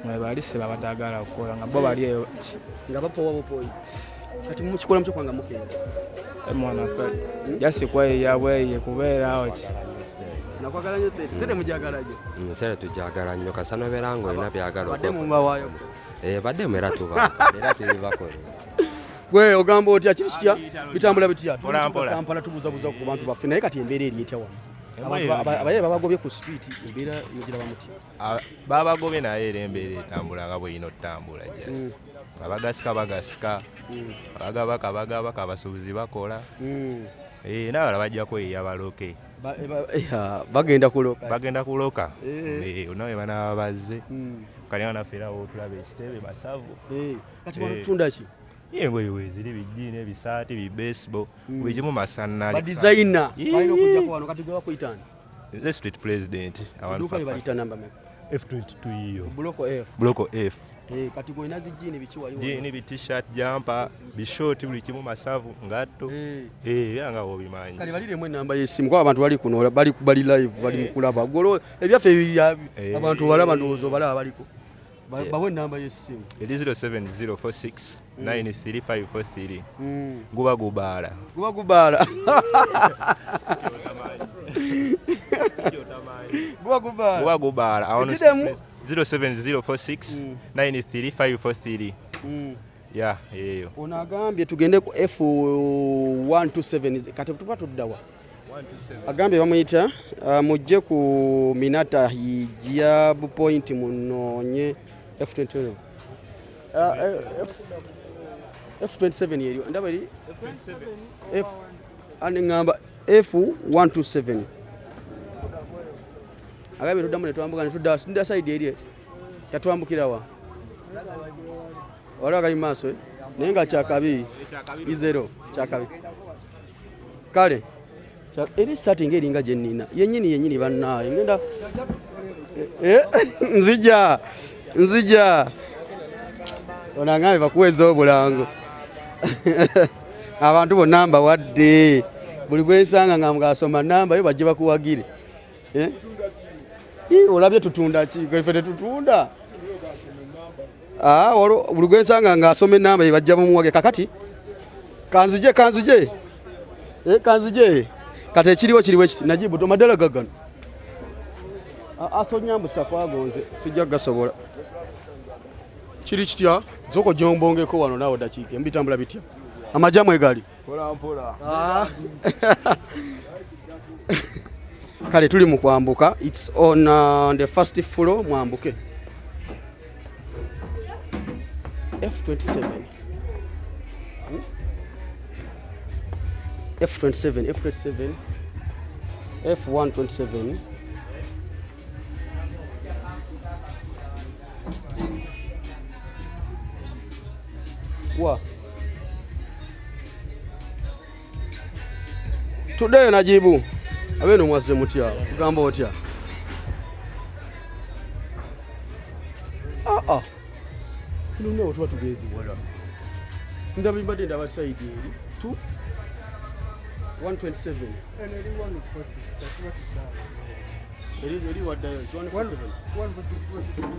Mwe bali se babatagala kukola nga bo bali eyo. Nga bapowa bopoyi. Kati mukikola mukyo kwanga mukeera. Mwana fa jasi kwa yawe kubeera awo ki nakwagala nyo sete mujagalaje sete tujagala nnyo kasano berango ina byagala badde mumba wayo badde mwera tuba era tulibako gwe ogamba otya kiri kitya bitambula bitya Kampala tubuzabuza ku bantu baffe naye kati embeera eri etya wano abaye babagobye ku street embeera yogira bamuti babagobye naye era embeera etambula nga bweyina otambula just bagasika bagaba abasuubuzi bakola n'abalala bajja kweya baloke bagenda kuloka nawe banaba bazze kaliwa nafeerawo otulaba ekitebe basavu kati balutunda ki engoye ziri bijiini ebisaati bibaseball buli kimu masanali badesigner balina okujjako wano kati gwebakuyitani the street president aduuka libalita namba F22 iyo bloko F kati goyina zijjiini biki waliwo jiini bi-t-shirt jampa bishoti buli kimu masavu ngatto era nga wobimanyi kale baliremu enamba y'essimu kuba abantu bali kuno bali live bali mukulaba golo ebyaffe abantu balaba ndowooza balaba baliko bawe enamba y'essimu eri 07046 93543 gubagubaala gubagubaala 07046 93543 ya eyo ono agambye tugende ku F127 kati tuba tuddawa agambye bamuyita mujje ku Minata Hijab Point munoonye F27 F27 yeriyo ndaba eri F anengamba F127 agambye tuddamu ne twambuka ne tudda side eri yatwambukirawa waliwo agali maaso naye nga kyakabi izero kyakabi kale eri sati ng'eringa gye nnina yennyini bannaawe ngenda nzija onangambe bakuweza obulango abantu bonna mbawadde buli bwensanga nga mugasoma namba yo bajje bakuwagire olabye tutunda ki ffe tetutunda buli gwensanga nga asoma enamba ye bajja bumuwage kakati kanzije kati ekiriwo ekiti najibu tomadala gagano asonyambusa kwagonze sijja gasobola kiri kitya zoko gyombongeko wano naawe dakiika mbitambula bitya amajamu egali kale tuli mu kwambuka it's on the first floor mwambuke F27 F127 wa today najibu abeno mwaze mutya kugamba otya nune otuba tugezi wala ndabimbadde ndaba side eri 127 eri waddayo 147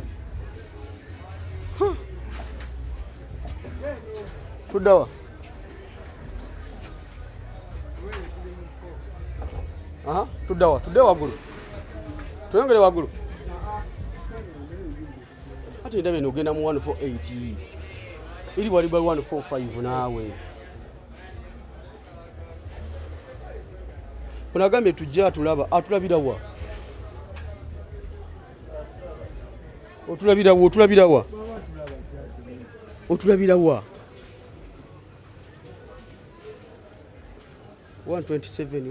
tuddawa tuddawa waggulu tuyongere waggulu ate ndabe nogenda mu 148 eri wali bwa 145 naawe unagambye tujja atulabira wa otulabira wa 127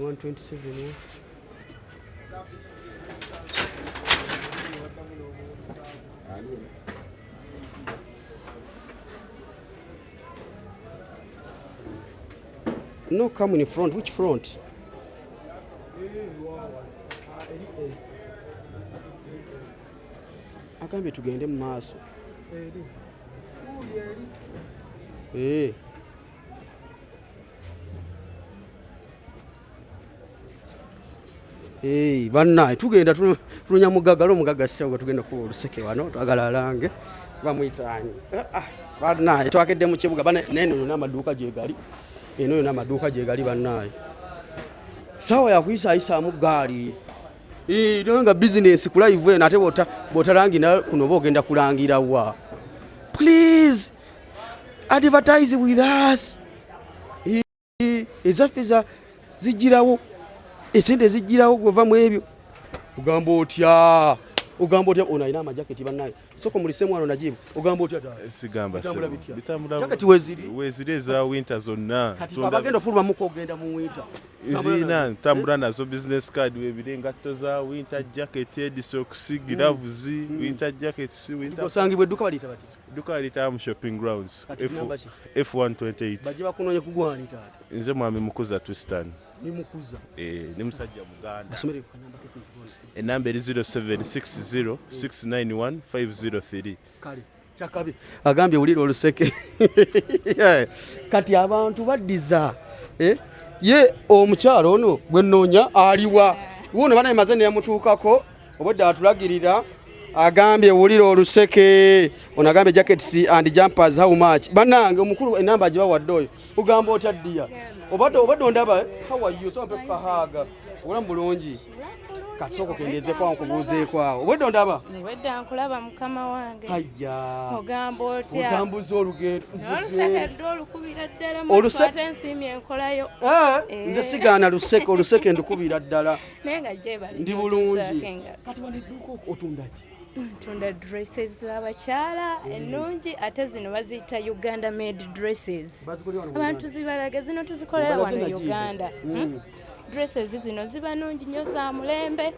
no come in front. Which front? Agambye tugende mu maaso. Bannaye tugenda tulunya mugagalo omugaga ssewo tugenda ku luseke wano twagala alange bamuyitaanyi bannaye twakedde mu kibuga neno n'amaduuka gyegali eno n'amaduuka gyegali bannaye sawa yakuyisaayisamu gaali nga bizinesi ku live eno ate bw'otalangira kuno oba ogenda kulangira wa. Please advertise with us. Ezaffe zijirawo esente zijjirawo gweva mu ebyo ogamba otya ono alina amajaketi bannaye soko mulisemu wano Najibu ogamba otya sigamba bitambula jaketi weziri eza winter zonna kati abagenda ofuluma muko ogenda mu winter zina tambula nazo business card webire ngatto za winter jacket edisocks gloves winter jackets winter osangibwe edduka balita bati duka alita mu shopping grounds F128 baje bakunonye kugwanita ate nze mwami mukuza Twistan ni mukuza ni musajja muganda basomere ku namba kesi enamba eri 0760691503 kale chakabi agambye uliro oluseke kati abantu baddiza ye omukyalo ono gwe nnoonya aliwa wuno bana emazene yamutuukako obodde atulagirira agambye uliro oluseke ono agambye jackets and jumpers how much banange omukulu enamba agibawadde oyo ugamba otya ddiya obadde ondaba how are you so mpe kahaga obulamu bulungi kati soko kendeze kwa nkubuzeeko awo obadde ondaba wedde ankulaba mukama wange ayya ogamba otya otambuza olugendo oluseke olukubira ddala mukwata ensimye enkolayo nze sigaana oluseke ndukubira ddala naye nga gye bali ndi bulungi kati wanedduka otundaki ntunda dresses z'abakyala ennungi ate zino baziyita Uganda made dresses abantu zibalaga zino tuzikolera wano Uganda dresses zino ziba nungi nnyo za mulembe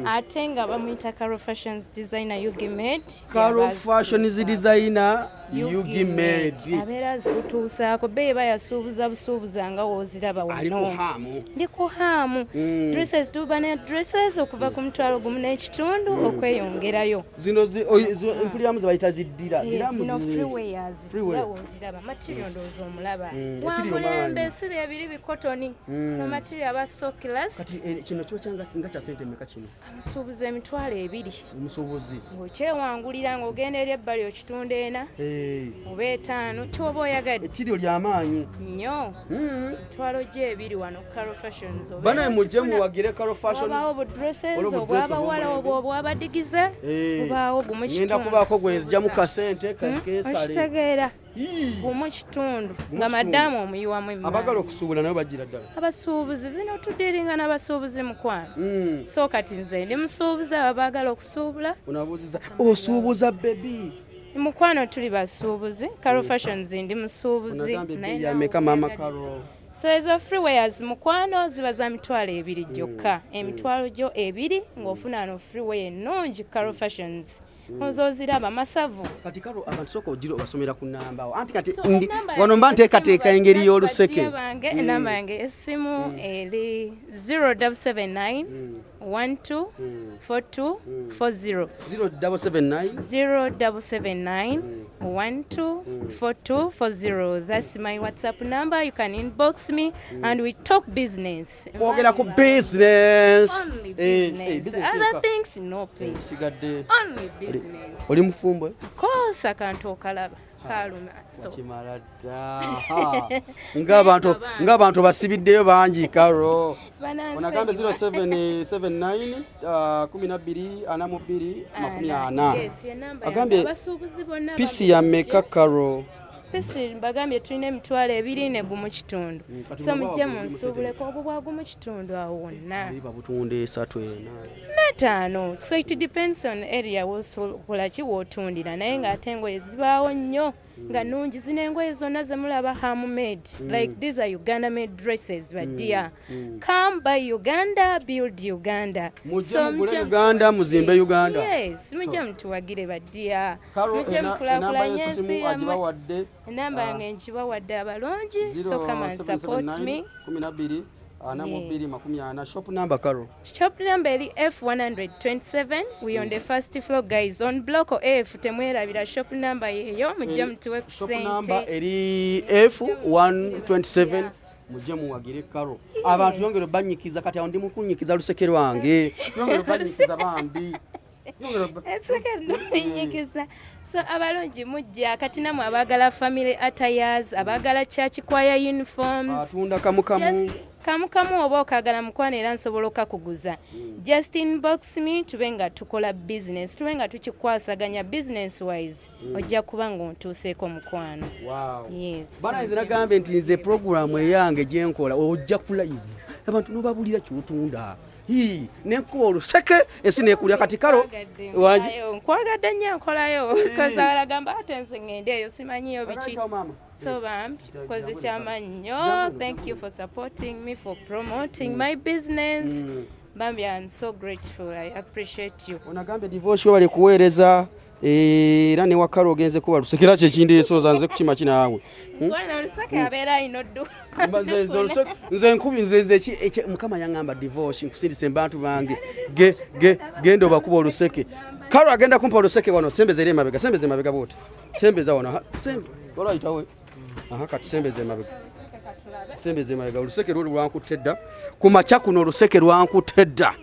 ate nga bamuyita Caro Fashions designer Yugi Made Caro Fashions designer Yugi Made abeera zikutuusaako beba yasuubuza busuubuza nga wooziraba wano ndi ku haamu dresses tuba ne dresses okuva ku mutwalo gumu n'ekitundu okweyongerayo zino empuliramu zebayita ziddira zino freewares wooziraba material ndowooza omulaba wa mulembe si byebiri bikotoni no material aba so class kati kino kyokyanga nga kya sente meka kino omusuubuzi emitwalo 2 omusuubuzi ng'okyewangulira ng'ogenda eri ebbali okitunda ena oba 5 kyoba oyagadde ettiryo ly'amaanyi nnyo mitwalo gye 2 wano Caro Fashions banaye mujje muwagire Caro Fashions obaawo budresses obw'abawala obw'abadigize obaawo gumu kitundu ngenda kubaako gwenzija mu kasente kakesale okitegeera gumu kitundu nga maddamu omuyiwamu emma abagala okusuubula nabo bagira ddala abasuubuzi zino tuddiringa n'abasuubuzi mukwano so kati nze ndi musuubuzi abo baagala okusuubula onabuuziza osuubuza bebi mukwano tuli basuubuzi Caro Fashions ndi musuubuzi naye meka mama Caro so ezo freewares mukwano ziba za mitwalo 2 gyokka emitwalo gyo 2 ng'ofuna no freeway ennungi Caro Fashions ozoziraba masavu kati Caro abantu soko ogiro basomera ku namba awo anti kati wano mba nteekateeka engeri y'oluseke enamba yange essimu eri 0779 12 42 40 0779 12 42 40 that's my WhatsApp number you can inbox me and we talk business kwogera ku business only business other things no please only business oli mufumbo kosa kantu okalaba kaluma kimala dda ng'abantu basibiddeyo bangi Caro onagambe 0779 12 agambye pisi ya meka Caro pisi mbagambye tulina emitwalo 2 ne gumu kitundu so mujje munsuubuleko obwo bwa gumu kitundu awo wonna babutunda 3 5 so it depends on area wosokola ki wootundira naye ng'ate engoye zibaawo nnyo nga nungi zino engoye zonna zemulaba handmade like these are Uganda made dresses badia come by Uganda build Uganda mujje mugule Uganda muzimbe Uganda yes mujje mtuwagire badia mujje mkulakula nyesi enamba yange nkibawadde abalungi so come and support me 12 shop number Caro shop number eri F127 we on the first floor guys on block F temwerabira shop number yeyo mujje mtuwe shop number eri F127 mujje muwagire Caro abantu yongere banyikiza kati awo ndi mukunyikiza luseke lwange yongere banyikiza bambi so abalungi mujja kati namwe abagala family attires abagala church choir uniforms atunda kamukamu kamu oba okagala mukwano era nsobola okakuguza just inbox me tube nga tukola business tube nga tukikwasaganya business wise ojja kuba ng'ontuuseeko mukwano. Yes. Bana nze nagambe nti nze program eyange gye nkola ojja ku live abantu nobabulira kyotunda nenkuba oluseke ensi nekulya kati kalo nkwagadde nnyo nkolayo kozalagamba ate nze ngende eyo simanyiyo biki so bambi koze kyamannyo. Thank you for supporting me, for promoting my business. Bambi, I'm so grateful. I appreciate you. Onagambe divorce bali kuweereza era ne wakalo ogenze kuba lusekera kyekindi esooza nze kukima kinaawe bwana oluseke abeera ino ddu nze nkubi nze mukama yaŋŋamba divorce nkusindise bantu bange genda obakuba oluseke kalo agenda kumpa oluseke wano sembeza eri emabega sembeza emabega booti sembeza wano olwayitawe kati sembeza emabega sembeza emabega oluseke lwoli lwankutte dda ku makya kuno oluseke lwankutte dda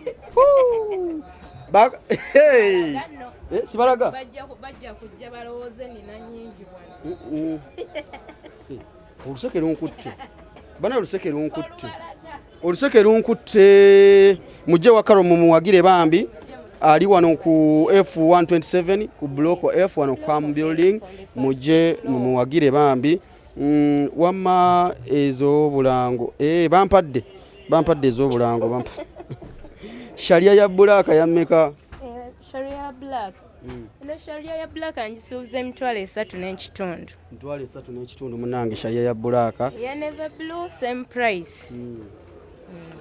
sibalaga bajja kujja balowooze nina nnyingi oluseke lunkutte bana oluseke lunkutte mujje wakalo mumuwagire bambi ali wano ku F127 ku block F wano kwa building mujje mumuwagire bambi wamma ez'obulango bampadde ez'obulango sharia ya bulaka ya mmeka sharia black eno sharia ya black angisuubiza emitwalo 3.5 munange sharia ya bulaka ya navy blue same price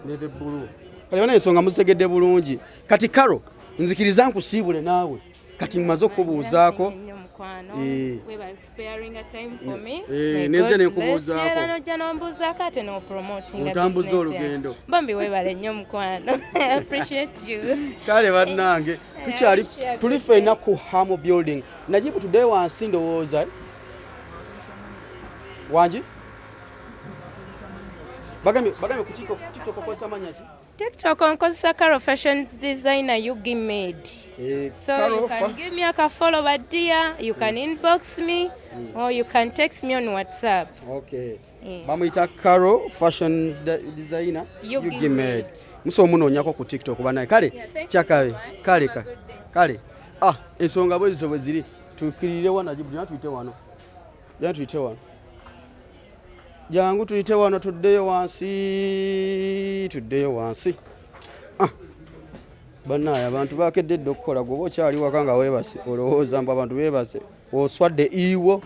navy blue kale bana ensonga muzitegedde bulungi kati karo nzikiriza nkusiibule naawe kati mmaze okubuuzaako neze nekubuuzaako ate otambuza olugendo bambi webale nnyo mukwano. Appreciate you. Kale bannange tukyali tuli ffenna ku Hamo building najibu tudde wansi ndowooza wangi bagambe ku TikTok okozesa manya ki? TikTok nkozesa Karo Fashions Designer Yugi Made. So you can give me a follow but dear, you can inbox me or you can text me on WhatsApp. Okay. Bamuyita Karo Fashions Designer Yugi Made. Muso munoonyako ku TikTok banaye kale kyakabe kale ensonga bwe ziri tukirire wana jibu tuyite wano jangu tuyite wano tuddeyo wansi banaye abantu bakeddedde okukola gwe okyali waka nga weebase olowooza mbu abantu beebase oswadde iwo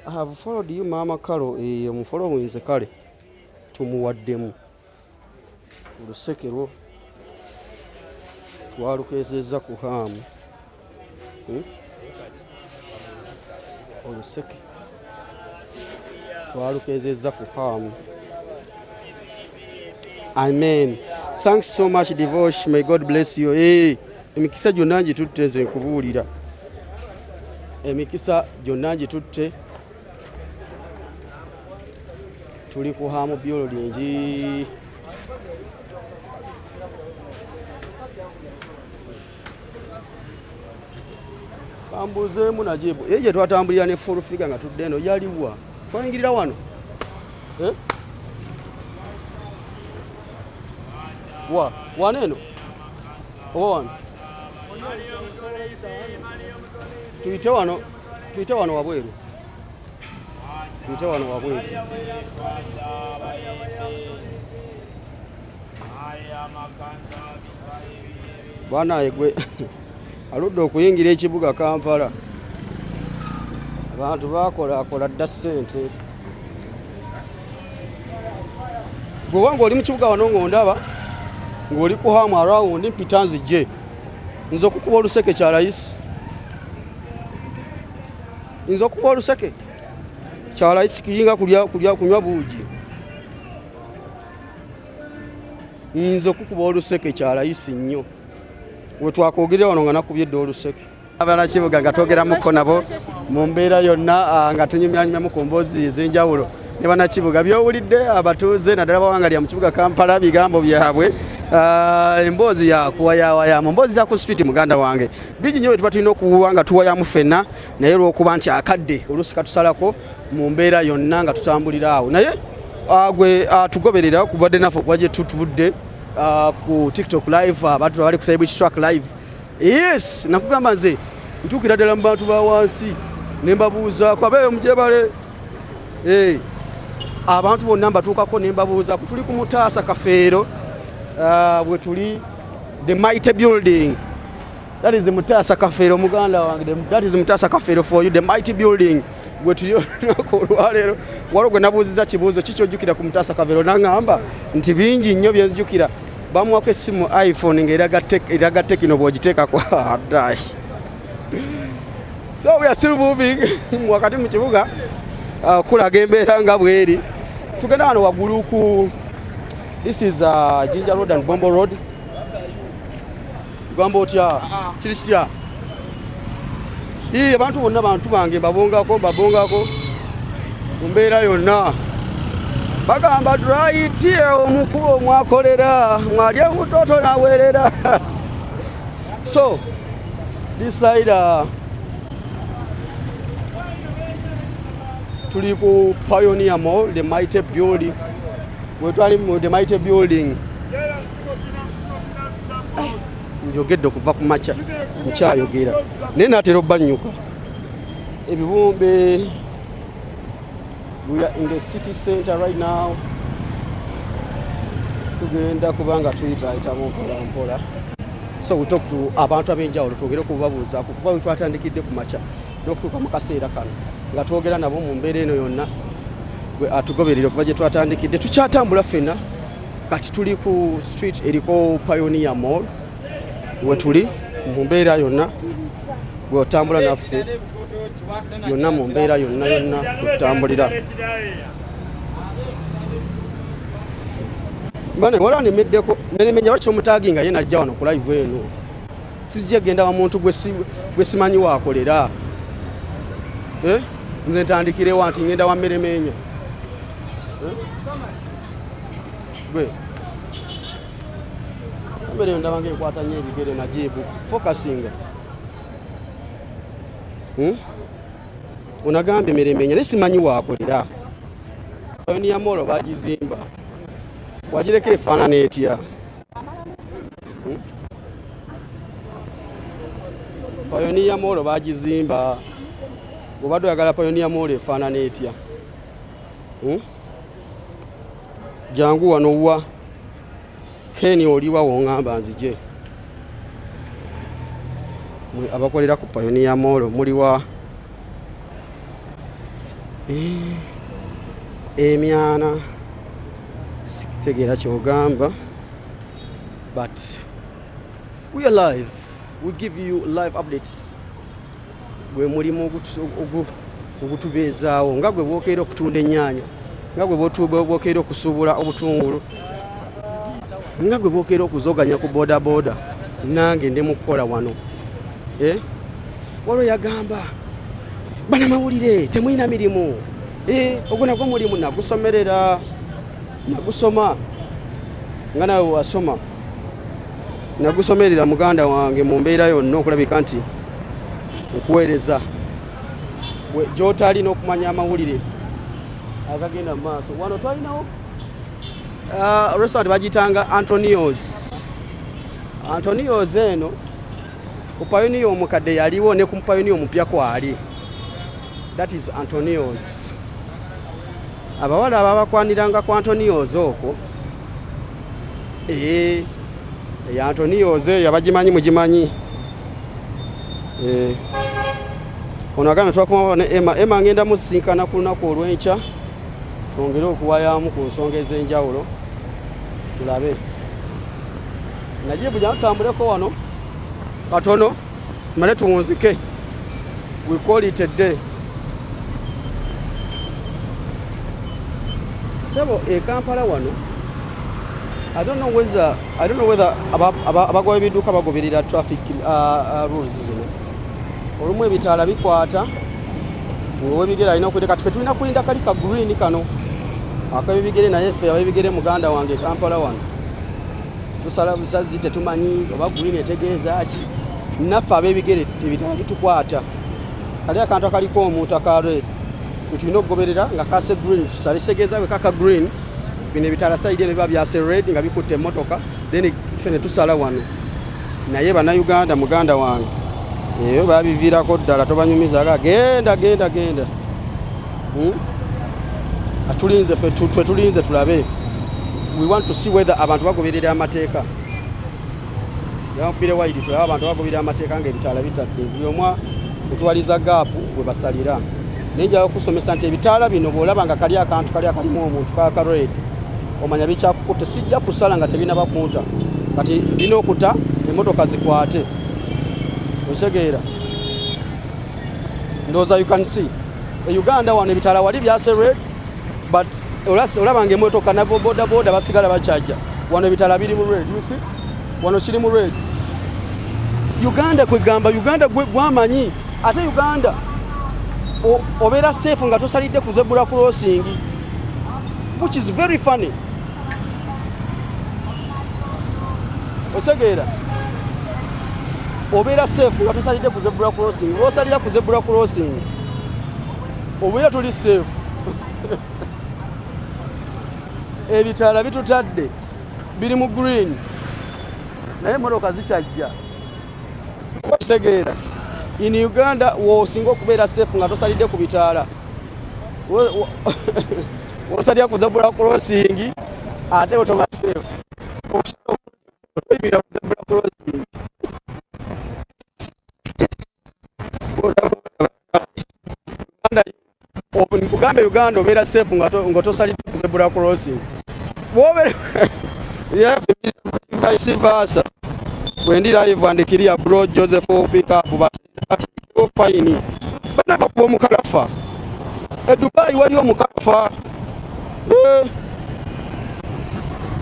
I have followed you mama Karo omufollow nze kale tumuwaddemu oluseke lwo twalukeesezza ku Hamu oluseke twalukeezezza ku Hamu. Amen. Thanks so much Divorce. May God bless you. Emikisa gyonna ngitutte nze nkubuulira emikisa gyonna ngitutte tuli ku Hamu building bambuzeemu najibu gye twatambulira ne full figure nga tudde eno yaliwa twayingirira wano waneeno oba wano tuyite wano wabweru banaye gwe aludde okuyingira ekibuga Kampala abantu bakola dda ssente gwe wange oli mu kibuga wano ng'ondaba ng'oli ku Hamu around mpita nzijje nze okukuba oluseke kya layisi kiyinga kunywa buugi nze okukuba oluseke kya layisi nnyo we twakoogere wano nga nakubye edda oluseke abanakibuga nga twogeramuko nabo mu mbeera yonna nga tunyumyanyumyamu ku mboozi ez'enjawulo ne banakibuga byowulidde abatuuze naddala bawangalya mu kibuga Kampala bigambo byabwe emboozi yakuwayawayamu emboozi za ku street muganda wange bigi nnyo tuba tulina okuwuwa nga tuwayamu ffenna naye lwokuba nti akadde oluusi katusalako mu mbeera yonna nga tutambulira awo naye gwe atugoberera kubadde naffe okuba gye tutudde ku TikTok live abantu bali ku Celebrity Track live. Yes, nakugamba nze ntuukira ddala mu bantu ba wansi ne mbabuuzaako abeeyo mujebale. Abantu bonna mbatuukako ne mbabuuzaako tuli ku Mutaasa Kafeero bwe tuli the mighty building. That is the Mutaasa Kafeero muganda wange. That is the Mutaasa Kafeero for you, the mighty building. Bwe tuli olwaleero waliwo gwe nabuuzizza kibuuzo kikyojjukira ku Mutaasa Kafeero n'aŋŋamba nti bingi nnyo byenzijukira. Bamuwako essimu iPhone ng'eraga Kikino bw'ogiteekako addayi. So we are still moving wakati mu kibuga kulaga embeera nga bweri. Tugenda wano waggulu ku this is Jinja Road and Bombo Road. Gamba otya kiri kitya? Abantu bonna bantu bange mbabongako mu mbeera yonna. Bagamba right omukubo mwakolera mwali omutoto naweerera. So this side tuli ku Pioneer Mall, the mighty building. We twali mu the mighty building. Njogedde okuva ku macha nkyayogera naye naatera obbanyuka ebibumbe. We are in the city center right now. Tugenda kubanga tuyitaayitamu mpola. So we talk to abantu ab'enjawulo twogere okubabuuza kuba we twatandikidde ku macha n'okutuuka mu kaseera kano nga twogera nabo mu mbeera eno yonna gwe atugoberera okuba gye twatandikidde. Tukyatambula ffenna kati tuli ku street eriko Pioneer Mall we tuli mu mbeera yonna gwe otambula naffe yonna mu mbeera yonna tutambulira. Bane wala nemeddeko neremenya lwaki omutaaginga ye najja wano ku live eno sijja genda wa muntu gwe simanyi waakolera. Nze ntandikire wanti ngenda wa mmeremenya gwe mbere ndaba ngekwata nnyo ebigere najibu focusinga. Unagambye mmeremenya ne simanyi waakolera. Pioneer Mall bagizimba wagireka efaanana etya? Pioneer Mall bagizimba obadde oyagala Pioneer Mall efaanana etya? Jangu wano wa Keni oliwa wongamba nzije mwe abakolera ku Pioneer Mall muliwa emyana sikutegeera kyogamba but we are live. We give you live updates. Gwe mulimu ogutubeezaawo nga gwe bwokeera okutunda ennyaanya nga gwe bwokeera okusuubula obutungulu nga gwe bwokeera okuzoganya ku bodaboda nange ndi mu kukola wano. Waliwo yagamba banamawulire temulina mirimu. Ogwo nagwo mulimu nagusomerera nagusoma nga nawe wasoma nagusomerera muganda wange mu mbeera yonna okulabika nti okuweereza gy'otalina okumanya amawulire agagenda mu maaso. Wano twalinawo restaurant bagitanga Antonio's eno ku Pioneer omukadde yaliwo ne ku Pioneer omupya kwali. That is Antonio's. Abawala ababakwaniranga ku Antonio's okwo ya Antonio's yabagimanyi mugimanyi. Ono agambe twakoma ne Emma ngenda musinkana ku lunaku olw'enkya twongere okuwayamu ku nsonga ez'enjawulo tulabe. Najibu tutambuleko wano katono male tuwunzike. We call it a day. Sebo Kampala wano I don't know whether abagwa ebiduka bagoberera traffic rules zino. Olumu ebitaala bikwata ng'owebigere alina okwireka tufe tulina kulinda kali ka green kano akabibigere naye ffe ababigere muganda wange Kampala wano tusala busazi tetumanyi oba green etegeeza ki naffe ab'ebigere ebitala bitukwata kali akantu akaliko omuntu aka red tulina okugoberera nga kase green tusale kitegeeza bwe kaka green bino ebitala side eno biba byase red nga bikutte emmotoka then ffe ne tusala wano naye bannayuganda muganda wange eyo babiviirako ddala tobanyumizaga genda atulinze ffe tulinze tulabe we want to see whether abantu bagoberera amateeka yamupire waidi tulaba abantu bagoberera amateeka ng'ebitaala bitadde buli omwa otwaliza gaapu bwe basalira nenjala okusomesa nti ebitaala bino bw'olaba nga kali akantu kali akalimu omuntu kaka red omanya bikyakukutte sijja kusala nga tebina bakunta kati bina okuta emmotoka zikwate osegeera ndowooza you can see Uganda wano ebitaala wali byase red but olaba nga emmotoka nabo bodaboda basigala bakyajja wano ebitaala biri mu red you see wano kiri mu red Uganda kwegamba Uganda gwamanyi ate Uganda obeera safe nga tosalidde ku zebra crossing which is very funny osegeera obeera safe nga tosalidde ku zebra crossing osalira ku zebra crossing obeera tuli safe ebitaala bitutadde biri mu green naye emmotoka zikyajja osegeera in Uganda wosinga okubeera safe nga tosalidde ku bitaala osalira ku zebra crossing ate otoba safe oyimira ku zebra crossing Kugamba Uganda obeera safe nga tosalidde ku zebra crossing vice versa wendi live and kiria bro Joseph pick up but fine bana bakuba omukalafa Dubai wali omukalafa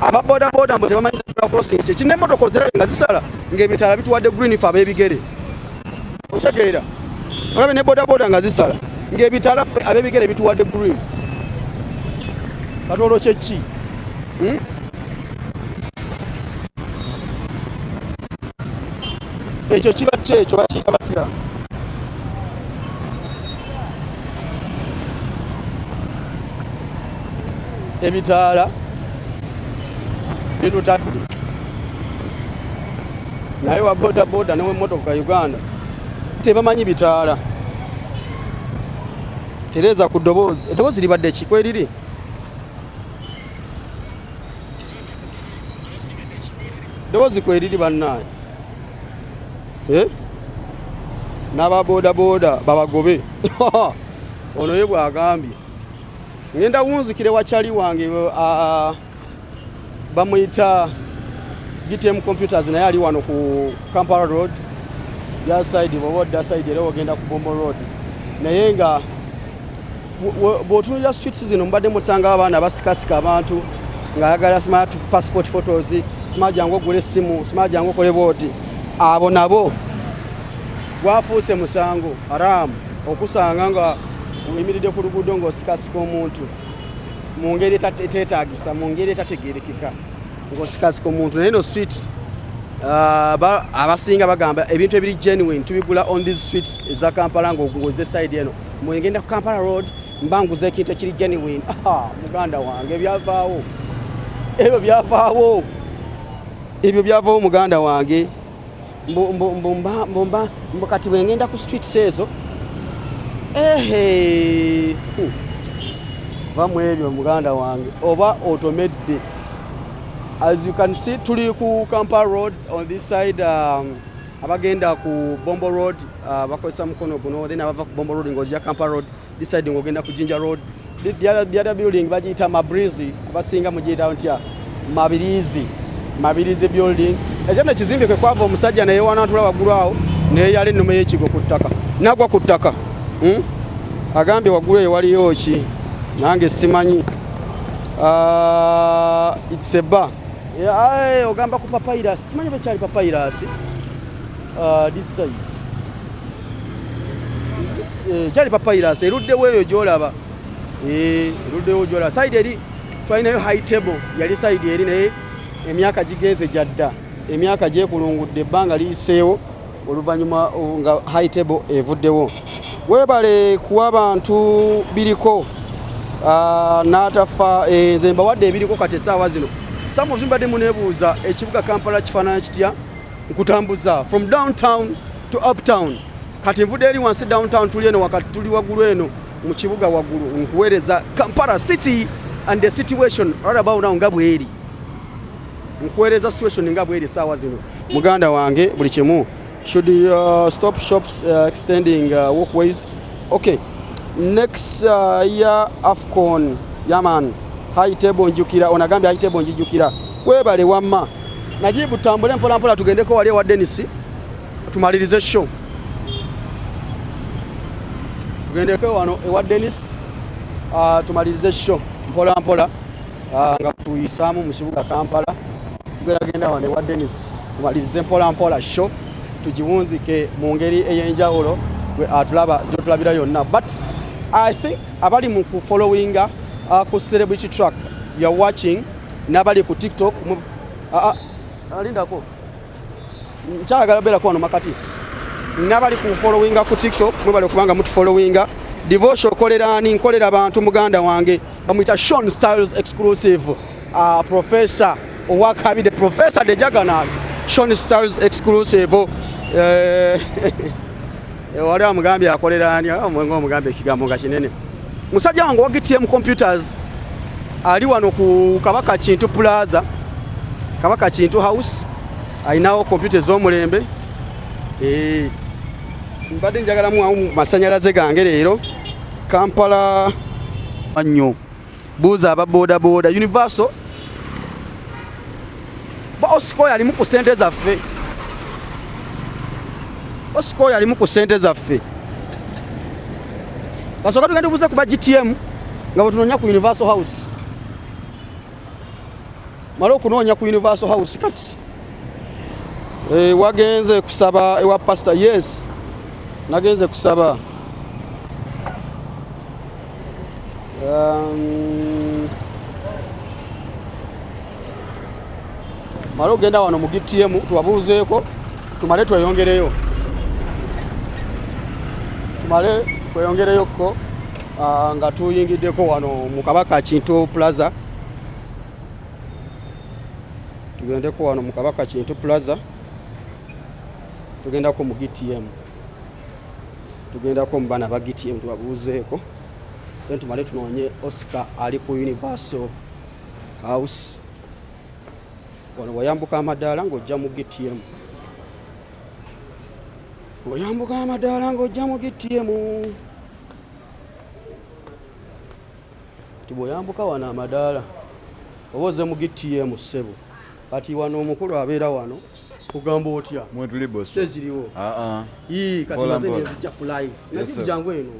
aba boda mbo tebamanyi zebra crossing kine emmotoka oziraba nga zisala ng'ebitaala bituwadde green fe ab'ebigere osegeera olabe ne boda nga zisala ng'ebitaala ffe ab'ebigere bituwadde green katolo kyeki ekyo kiba kyekyo bakiyita batya ebitaala bitutadde naye wa boda n'owemmotoka Uganda tebamanyi bitaala tereza ku ddoboozi eddoboozi libadde kikweriri ddoboozi kweriri bannaye n'ababodaboda babagobe ono ye bwagambye ngenda wunzukire wakyali wange bamuyita GTM computers naye ali wano ku Kampala road ya side bwodda side era ogenda ku Bombo road naye nga bw'otunulira streets zino mbadde musanga abaana basikasika abantu ng'ayagala smart passport photos smart jangu ogula essimu smart jangu okole booti abo nabo gwafuuse musango haramu okusanga nga oyimiridde ku luguudo ng'osikasika omuntu mu ngeri eteetaagisa mu ngeri etategeerekeka ng'osikasika omuntu naye no street abasinga bagamba ebintu ebiri genuine tubigula on these streets eza Kampala ng'oze side eno mwegenda ku Kampala road mbanguza ekintu ekiri genuine muganda wange ebyo byavaawo muganda wange mbo kati bwengenda ku streets ezo vamu ebyo muganda wange oba otomedde as you can see tuli ku Kampala road on this side abagenda ku Bombo road bakozesa mukono guno then abava ku Bombo road ng'ojja Kampala road this side ng'ogenda ku Jinja road the other building bagiyita Mabirizi abasinga mugiyita ntya Mabirizi building ekyo ekizimbe kwe kwava omusajja naye wanatula waggulu awo naye yali ennume y'ekigo ku ttaka nagwa ku ttaka agambye waggulu eyo waliyo ki nange simanyi it's a bar ogamba ku papyrus simanyi bekyali papyrus this side kyali papyrus eruddewo eyo gy'olaba eruddewo gy'olaba side eri twalinayo high table yali side eri naye emyaka gigenze jadda emyaka gyekulungudde ebbanga liyiseewo oluvannyuma nga high table evuddewo weebale kuwa abantu biriko n'atafa nze mbawadde ebiriko kati essaawa zino some of you mbadde muneebuuza ekibuga Kampala kifaanana kitya nkutambuza from downtown to uptown kati nvudde eri wansi downtown tuli eno wakati tuli waggulu eno mu kibuga waggulu nkuweereza Kampala city and the situation right about now nga bweri nkuweereza situation nga bweri essaawa zino muganda wange buli kimu should stop shops extending walkways okay next year AFCON yaman high table njukira onagambye high table njijukira webale wamma najibu tambule mpola mpola tugendeko wali wa Dennis tumalirize show tugendeko wano ewa Dennis tumalirize show mpola mpola nga tuyisamu mu kibuga Kampala tugenda wano ewa Dennis tumalirize mpola mpola show tujiwunzike mu ngeri ey'enjawulo atulaba gyotulabira yonna but I think abali mu followinga ku celebrity track you are watching nabali ku TikTok alindako nkyagala bera kwano makati nabali ku followinga ku TikTok mwebale kubanga mutu followinga devotion kolerani nkolera abantu muganda wange bamuyita Sean Styles exclusive professor owakabi the professor de Juggernaut Sean Styles exclusive wali amugambye akolerani omwengo omugambye ekigambo nga kinene musajja wange wa GTM computers ali wano ku Kabaka Kintu Plaza Kabaka Kintu House ayinawo computer z'omulembe mbadde njagala mu masanyalaze gange leero Kampala annyo buuza aba boda boda universal ba Osco yali mu ku sente zaffe Osco yali mu ku sente zaffe kasooka tugenda buuze ku ba GTM nga bwetunoonya ku universal house mala okunoonya ku universal house kati wagenze kusaba ewa pastor yes nagenze kusaba mala ogenda wano mu GTM tuwabuuzeeko tumale tweyongereyo ko nga tuyingiddeko wano mu Kabaka Kintu Plaza tugendeko wano mu Kabaka Kintu Plaza tugendako mu GTM tugendako mu bana ba GTM tubabuuzeeko then tumale tunoonye Oscar ali ku Universal House wano wayambuka amadaala ng'ojja mu GTM oyambuka amadaala ng'ojja mu GTM tibwoyambuka wano amadaala oba oze mu GTM ssebo kati wano omukulu abeera wano kugamba otya mwetuli boss seziriwo kati maze nezijja ku live nazibu jangu eno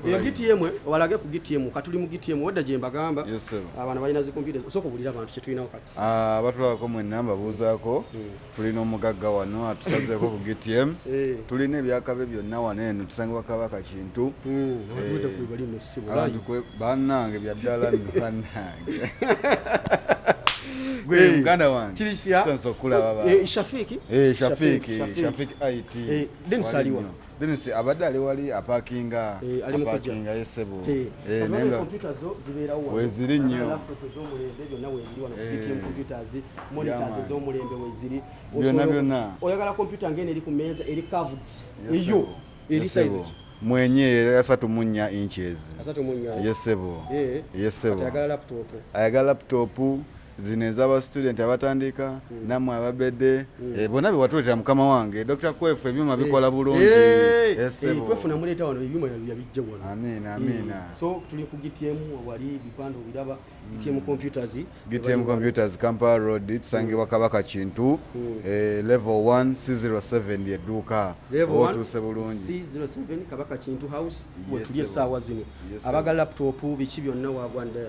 eyo GTM walage ku GTM katuli mu GTM wadda gye mbagamba abantu balina zi computer osoko bulira abantu kye tulinawo kati batulabako mwe namba buuzaako tulina omugagga wano atusazeeko ku GTM tulina ebyakabe byonna wano eno tusangibwa Kabaka Kintu abantu bannange byaddala bannange gwe muganda wange kirisia senso kulaba Shafiki IT Dennis aliwa Dennis abadde ali wali aparkinga yesebo nenga computer zo zibeera wo weziri nnyo laptop zo mulembe byonna weziri wano GTM computers monitors zo mulembe weziri byonna oyagala computer ngene eri ku meza eri covered iyo eri sizes mwenye 3 inches yesebo ayagala laptop zino ez'aba student abatandika namwe ababedde bonna bewatuletera mukama wange Dr. Kwefu ebyuma bikola bulungi kwefuna muleeta wano ebyuma yabijja wano amina so tuli ku GTM wali bipando biraba GTM computers Kampala Road tusangibwa Kabaka Kintu level 1 C07 yedduuka otuse bulungi C07 Kabaka Kintu House tuli essaawa zino abaga laptop biki byonna wagwanda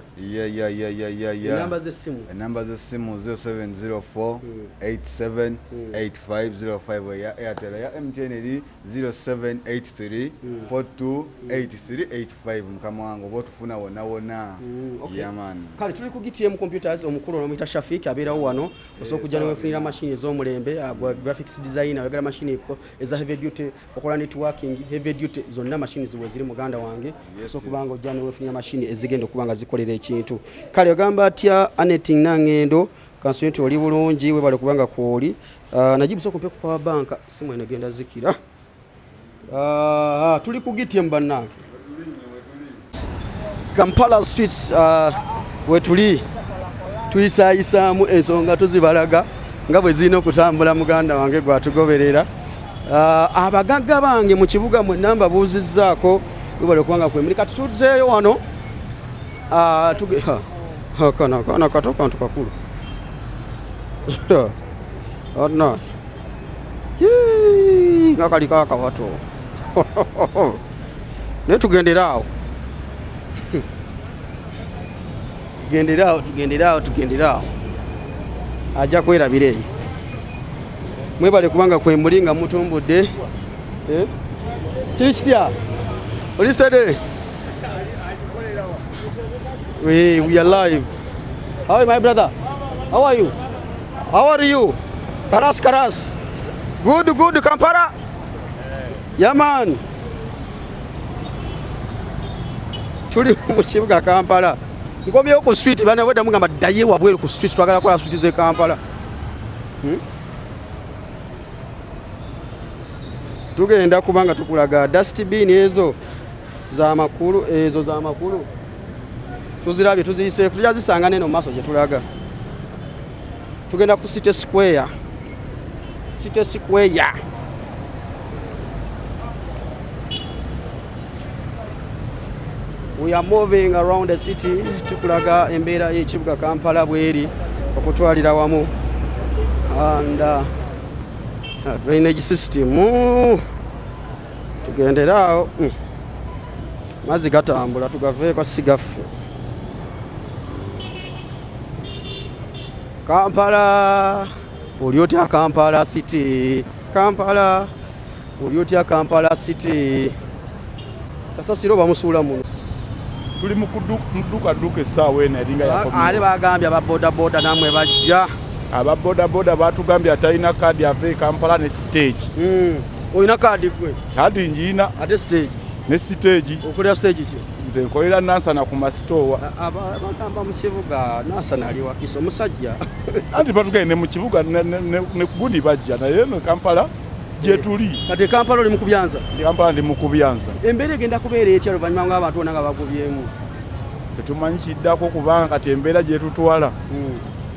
ya namba z'essimu enamba z'essimu 0704 878505 eya Airtel, ya MTN eri 0783 428385. mukama wange oba otufuna wonna yaman. Kale tuli ku GTM Computers, omukulu omuyita Shafiki abeerawo wano osobola okujja newefunira mashini ez'omulembe, graphics design, ayagala mashini eza heavy duty, okola networking heavy duty, zonna mashini ziwe ziri muganda wange, osobola kubanga ojja newefunira mashini ezigenda okuba nga zikolera ekintu. Kale ogamba atya Aneting Nangendo kansuenti oli bulungi webale kubanga kwoli najibu soko mpe ku power bank simu eno genda zikira. Tuli ku GTM bannange Kampala streets wetuli tuyisayisaamu ensonga tuzibalaga nga bwe zirina okutambula muganda wange gwatugoberera. Abagagga bange mu kibuga mwenna mbabuuzizzaako webale kubanga kwemulika tutuzeeyo wano kana kato kantu kakulu Adna nga kali kakawato ne tugenderaawo ajja kwerabira eyo mwebale kubanga kwemuli nga mutumbudde kiri kitya oli steady. We are live. How are you, my brother? How are you? How are you? Karas. Good, Kampala? Yeah, man. Tuli mu kibuga Kampala. Ngomyeyo ku street bana weda mugamba ddaye wabweru ku street twagala kola street ze Kampala. Tugenda kubanga tukulaga dustbin ezo za makulu tuzirabye tuziyise tujazisanga neno maso je tulaga. Tugenda ku City Square. We are moving around the city tukulaga embeera y'ekibuga Kampala bweri okutwalira wamu and drainage system tugenderaawo mazzi gatambula tugaveeko sigaffe. Kampala oli otya Kampala city kasasiro bamusuula muno tuli mu duka essaawa eno eringa yakomye. Ale bagambye ababodaboda namwe bajja. Ababodaboda batugambye atalina kaadi ave Kampala ne stage. Oyina kaadi gwe? Kaadi njiina. Ate stage? Ne stage. Okulya stage ki? Nze nkolera Nansana ku masitoowa. Abagamba mu kibuga Nansana ali wakiso musajja. Anti batugende mu kibuga ne gundi bajja naye no Kampala gye tuli. Kati Kampala oli mu kubyanza? Kampala ndi mu kubyanza. Embeera egenda kubeera etya oluvannyuma ng'abantu bonna nga bakubyemu? Tetumanyi kiddako kubanga kati embeera gye tutwala.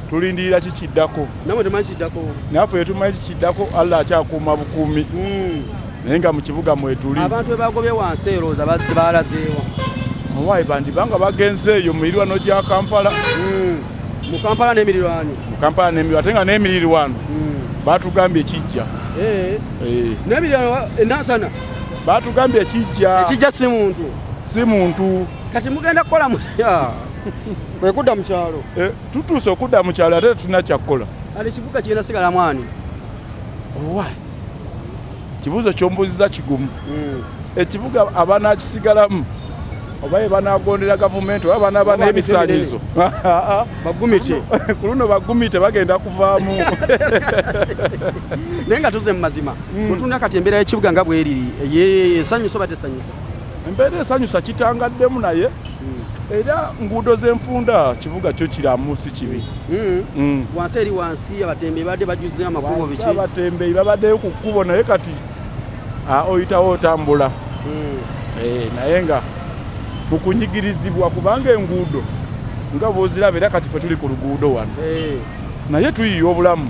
Tulindirira kikiddako. Namwe temanyi kiddako? Naffe tumanyi kikiddako, Allah akyakuuma bukuumi. Naye nga mu kibuga mwetuli. Abantu be bagobye wansi erooza baalazeewa. Muwaayi bandibanga bagenze eyo mu mirirwano gya Kampala. Mu Kampala n'emirirwano? Mu Kampala n'emirirwano, ate nga n'emirirwano baatugambye kijja. N'emirirwano Nansana? Baatugambye kijja. Ekijja si muntu. Kati mugenda kukola mutya? Kwe kudda mu kyalo? Tutuuse okudda mu kyalo ate tetulina kyakkola. Kale ekibuga kirina sigala mwani? Olwayi kibuuzo ky'ombuuziza kigumu. Ekibuga abanaakisigalamu oba ye banaagondera gavumenti oba banaaba n'ebisaanyizo bagumite ku luno bagumite bagenda kuvaamu. Naye nga tuze mu mazima otunda kati embeera y'ekibuga nga bweriri esanyusa oba tesanyusa? Embeera esanyusa kitangaddemu naye era nguudo z'enfunda kibuga kyo kiramu si kibi. Wansi eri wansi abatembeeyi badde bajjuze amakubo biki? Abatembeeyi babaddeyo ku kkubo naye kati oyitawo otambula. Naye nga mu kunyigirizibwa kubanga enguudo nga bw'oziraba era kati ffe tuli ku luguudo wano naye tuyiya obulamu.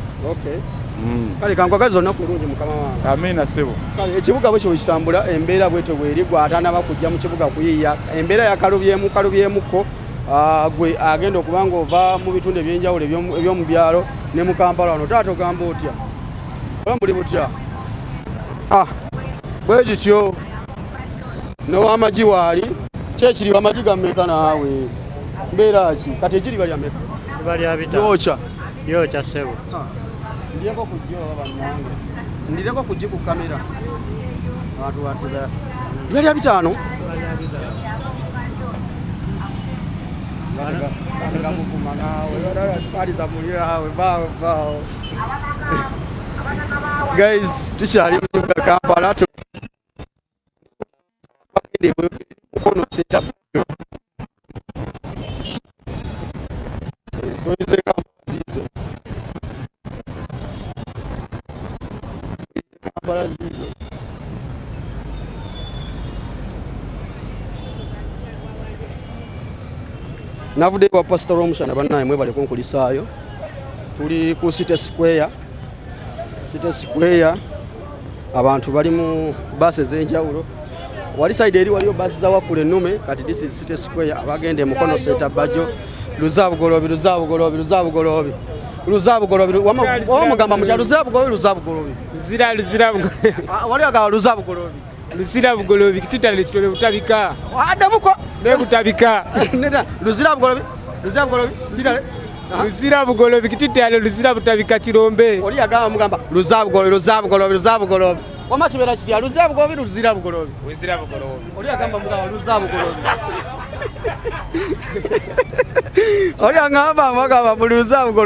Kale kankwagaza olunaku olungi mukama wange. Amiina ssebo. Kale ekibuga bwe kitambula embeera bwetyo bweri gwe atanaba kujja mu kibuga kuyiiya embeera yakalubyemuko gwe agenda okuba nga ova mu bitundu ebyenjawulo eby'omu byalo ne mu Kampala wano taata ogamba otya? Olambuli butya? Bwe kityo n'ow'amagi waali kyekiri amagi gammeka naawe mbeera ki kati egiri bali ameka? bali abita. Yocha sebo. Ndiyeko kujjo bannange. Ndireko kujji ku kamera. Abantu batira. Bali abitano. Guys, tukyali mu Kampala mukono seta navudde wa pastor omushana bannaye mwebale kunkulisaayo. Tuli ku City Square. Abantu bali mu basi ez'enjawulo. Wali side eri waliyo basi za Wakule Nume, kati this is City Square. Abagende mukono center Bajjo. Luzabugolobi. Wamugamba mutya Luzabugolobi. Wali aga Luzabugolobi. Kititale kirole butabika. Adamuko. Ne butabika. Neda Luzabugolobi. Kititale. Luzabugolobi kititale luzira butabika kirombe. Oli agamba mugamba Luzabugolobi. Wama kibera kitya Luzabugolobi. Oli agamba mugamba Luzabugolobi. Oli agamba mugamba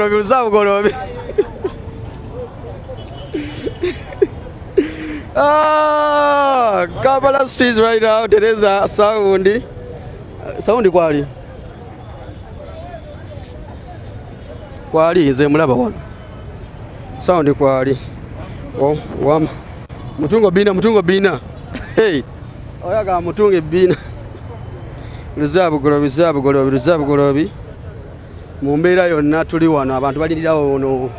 Luzabugolobi. Kampala streets right now. There is a sound. Sound kwali. Kwali nze mulaba wano. Sound kwali. Wama. Mutungo bina. Hey. Oyaga mutunge bina. Luzabugolobi. Mu mbeera yonna tuli wano abantu balindirawo ono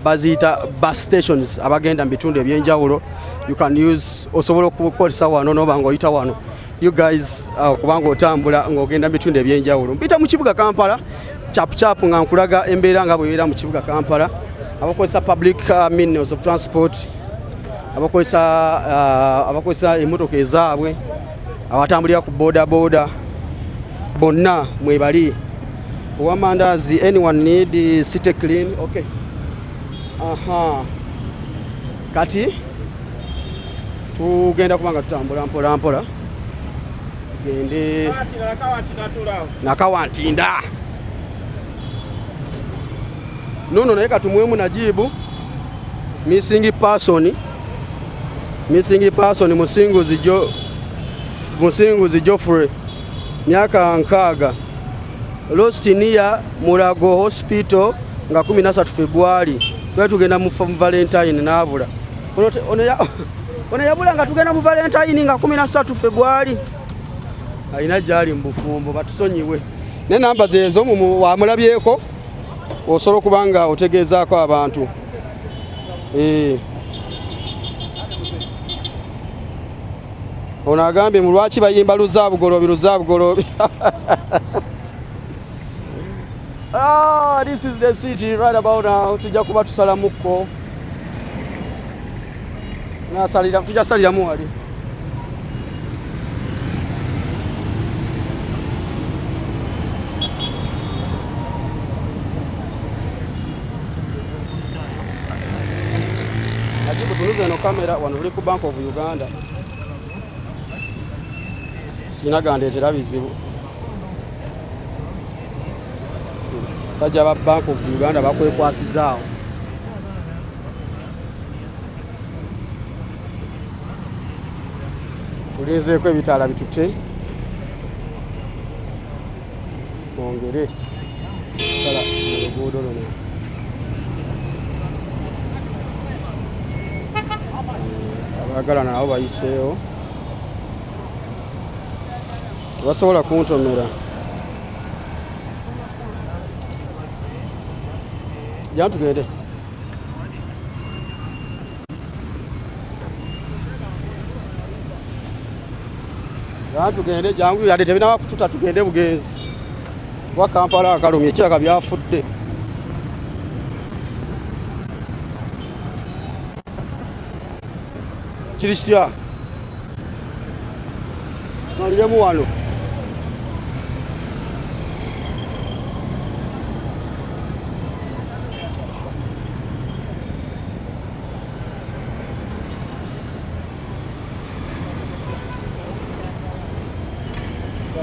baziyita bus stations abagenda mu bitundu ebyenjawulo. You can use osobola okukozesa wano noba ng'oyita wano. You guys kubanga otambula ng'ogenda mu bitundu ebyenjawulo. Mpita mu kibuga Kampala chap nga nkulaga embeera nga bwebeera mu kibuga Kampala. Abakozesa public means of transport. Abakozesa emmotoka ezaabwe. Abatambulira ku boda bonna mwebali. Wamandazi, anyone need city clean? Okay. Kati tugenda kubanga tutambula mpola. Tugende Nakawantinda. Nono naye katumuwemu Najibu. Missing person Musinguzi Geoffrey. Myaka 6. Lost near Mulago Hospital nga 13 February. Tugenda mu Valentine nabula. Ono yabula nga tugenda mu Valentine nga 13 February. Alina jali mbufumbo batusonyiwe. Ne namba zezo wamulabyeko osobola kubanga otegezaako abantu. Ono agambye mu lwaki bayimba Luzabugolobi. This is the city right about now. Tujja kuba tusalamuko. Tujja saliramu wali. Najibu tunuze eno kamera wano uli ku Bank of Uganda. Sinagandetera bizibu. Sajja ba Bank of Uganda bakwekwasizaawo. Tulinzeeko ebitaala bitute. Twongere. Sala oluguudo luno. Abagala nabo bayiseewo. Basobola kuntomera. Jangan tugende. Jangu yade tebina wakututa tugende bugenzi. Wa Kampala akalumye kiraka byafudde. Christian. Saliremu wano.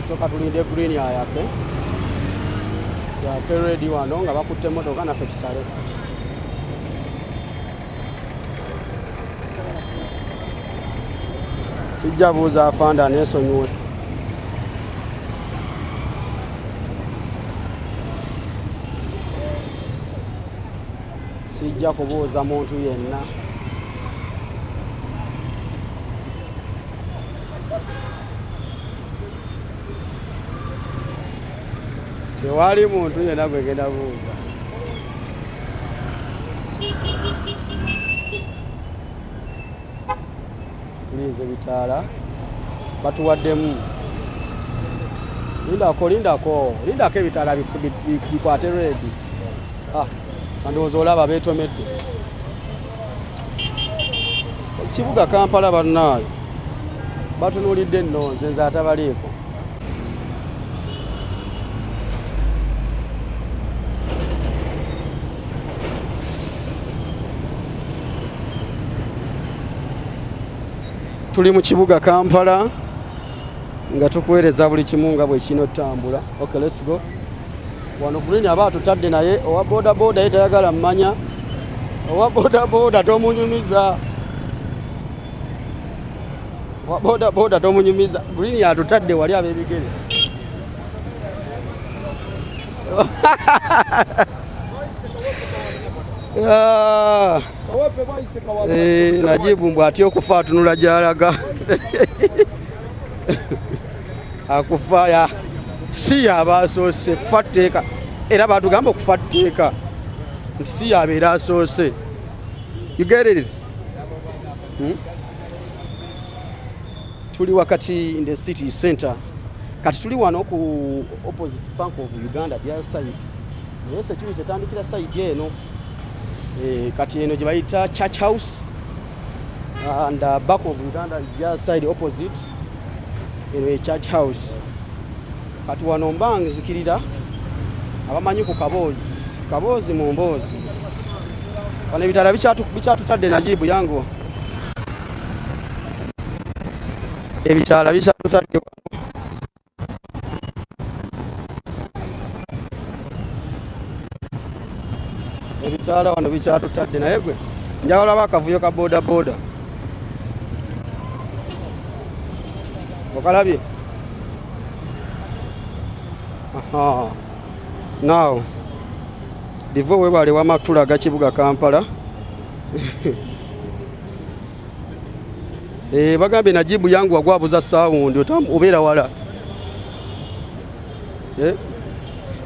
Kasooka tulinde green yake ready wano nga bakutte emmotoka naffe tusale. Sijja buuza afanda neesonyiwe. Sijja kubuuza muntu yenna. Tewali muntu yenna gwe ngenda buuza. Tulinze bitaala batuwaddemu. Lindako ebitaala bikwate reedi. Ndowooza olaba beetomedde. Kibuga Kampala bannaayo batunuulidde nno nze nze atabaliiko. Tuli mu kibuga Kampala nga tukuweereza buli kimu nga bwe kinotambula. Okay, let's go. Wano green aba tutadde naye owa boda boda ye tayagala mmanya. Owa boda boda tomunyumiza. Owa boda boda tomunyumiza. Green ya tutadde wali ab'ebigere. Najibu mbw atya okufa atunula gy'alaga. Akufa ya si yabasoose kufa tteeka era batugamba okufa tteeka nti si yabeera asoose. You get it? Tuli wakati in the city center. Kati tuli wano ku opposite Bank of Uganda the other side. Naye security etandikira side eno. Kati eno gye bayita Church House and Bank of Uganda the other side opposite eno Church House. Kati wano mbangizikirira abamanyi ku kaboozi mu mboozi. Wano ebitala bikyatutadde Najibu yangu. Ebitala bikyatutadde. Ebitala wano bikyatutadde naye gwe njagala bakavuyo ka boda boda. Okalabye? Now divo webale wamatulaga kibuga Kampala. Bagambye Najibu yangu wagwabuza sound obeera wala.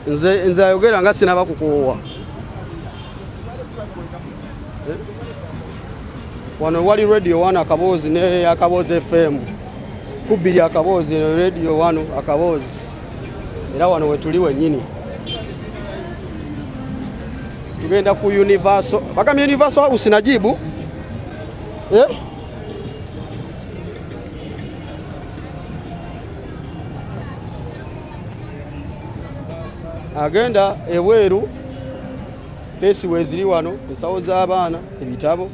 Nze ayogera nga sinaba kukoowa. Wano wali radio 1 akaboozi ne akaboozi FM. Kubiri akaboozi radio 1 akaboozi. Era wano wetuli wennyini. Tugenda ku Universal. Bagambye Universal House Najibu. Agenda eweeru pesi weziri wano ensawo z'abaana ebitabo.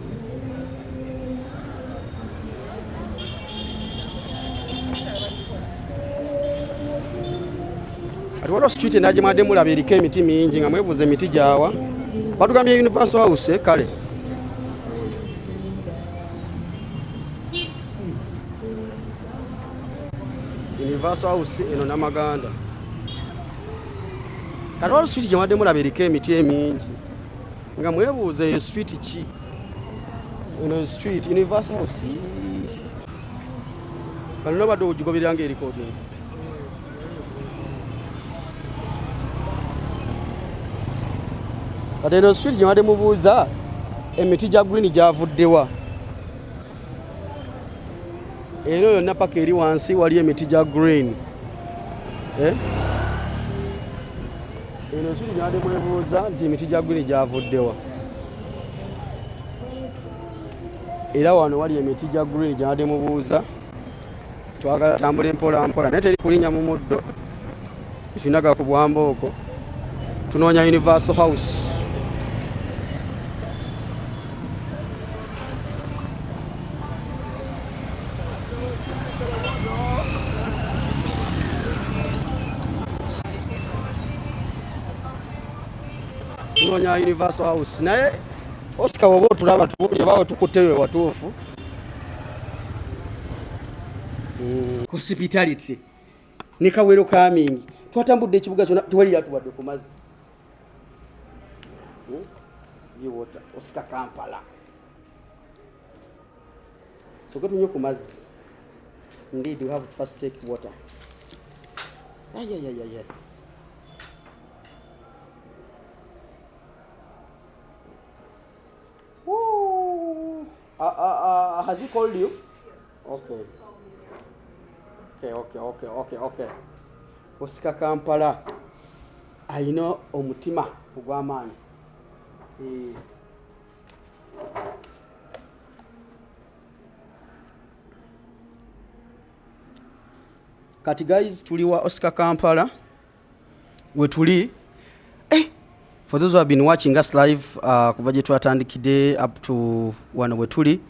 Waliwo street najimwadde mulaba eriko emiti mingi nga mwebuuza emiti gyawa. Batugambye Universal House kale. Universal House eno Namaganda. Kati waliwo street gye mwadde mulaba eriko emiti emingi nga mwebuuza eyo street ki. Eno street Universal House. Kale nobadde ogigoberera ng'erikoodi. Kati eno street gye mwadde mubuuza emiti gya green gyavuddewa. Eno yonna paka eri wansi wali emiti gya green. Eno street gye mwadde mwebuuza nti emiti gya green gyavuddewa. Era wano wali emiti gya green gye mwadde mubuuza. Twagala tambula mpola mpola naye teri kulinnya mu muddo. Tunaga ku Bwambooko. Tunoonya Universal House. Sonya Universal House naye Oscar wobo tulaba tubulye bawe tukutewe watuufu hospitality ne kawero coming twatambudde ekibuga kyonna tewali yatuwadde ku mazzi water Oscar Kampala so go tunywe ku mazzi indeed you have to first take water yeah. Woo. Has he called you? Okay. Oscar Kampala. I know omutima ogw'amaanyi. Kati guys tuli wa Oscar Kampala we tuli for those who have been watching us live kuva gye twatandikidde up to wano we tuli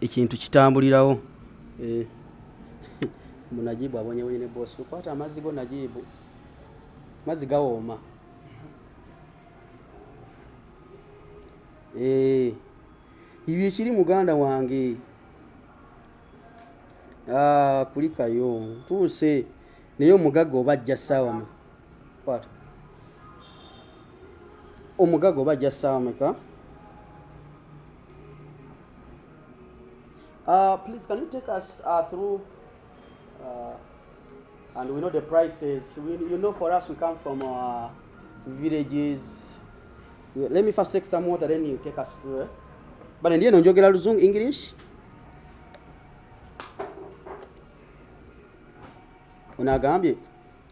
ekintu kitambulirawo Najibu abonye wenyine boss ukwata amazzi go Najibu mazzi gawooma ibi ekiri muganda wange kulikayo tuuse naye omugaga obajja ssaawa kwata omugaga obajja ssaawa meka please can you take us through and we know the prices. You know, for us we come from villages. Let me first take some water, then you take us through. But in the end, njogera luzungu English. Unagambye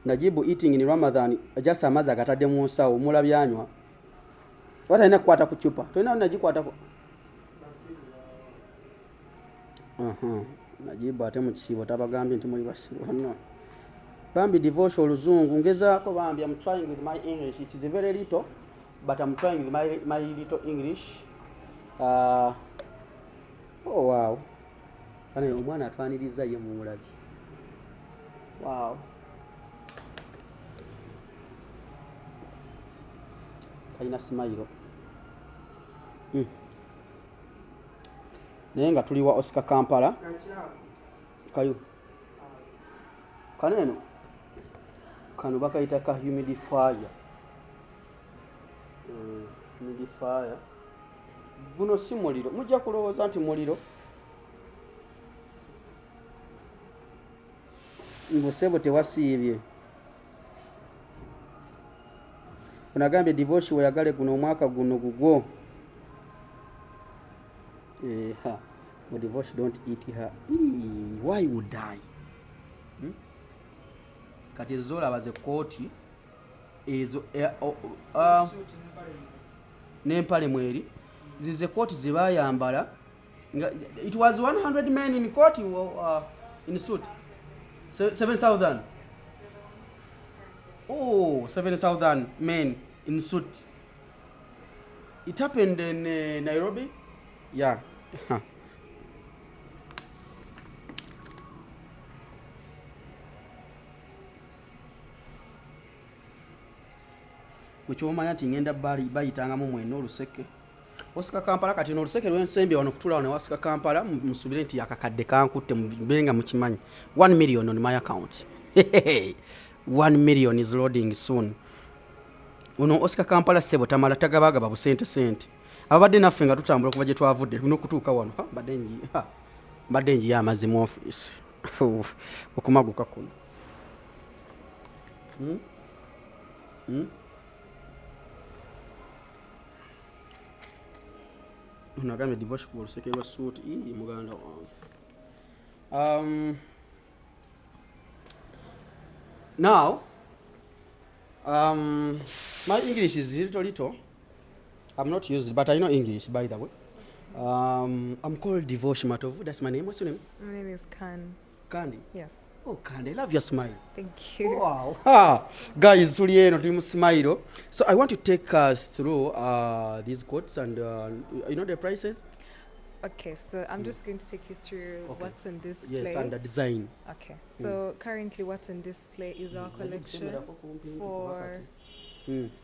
Najibu eating in Ramadan just amazzi agatadde mu nsawo omula byanywa. Watalina kukwata ku chupa. Tolina nagikwata ku. Najibu ate mu kisibo tabagambye nti muli basiru wano. Bambi divorce oluzungu ngezaako bambi I'm trying with my English. It is very little but I'm trying with my little English. Oh wow. Bana omwana atwaniriza ye mu mulabi. Wow. Kayina smile. Naye nga tuli wa Oscar Kampala. Kayo. Kaneno. Kano bakayita ka humidifier. Humidifier. Guno si muliro. Mujja kulowooza nti muliro. Mbusebo tewasiibye. Unagambye divorce weyagale guno omwaka guno gugwo. But divorce don't eat her. Why would I? Kati zola baze koti ezo n'empale mweri zize koti zibayambala. It was 100 men in court in suit. 7,000. Oh, 7,000 men in suit. It happened in Nairobi. Yeah. Kuchomanya nti ngenda bayitangamu mweno oluseke. Oscar Kampala kati n'oluseke lw'ensembe wano kutula wano Oscar Kampala musubire nti akakadde kankutte mbenga mukimanyi. 1 million on my account. 1 million is loading soon. Uno Oscar Kampala sebo tamala tagabagaba busente. Abadde naffe nga tutambula kuva gye twavudde tuno kutuuka wano. Badde nji y'amazzi mu office. Okumaguka kuno. Unagambye divorce ku luseke lwa suit muganda wange. Now, my English is little. I'm not used, but I know English, by the way. I'm called Divorce Matovu. That's my name. What's your name? My name is Khan. Candy? Yes. Oh, Candy, I love your smile. Thank you. Wow. Guys, smile. So I want to take us through these coats and you know the prices? Okay, so I'm just going to take you through what's on display. Yes, and the design. Okay, so currently what's on display is our collection for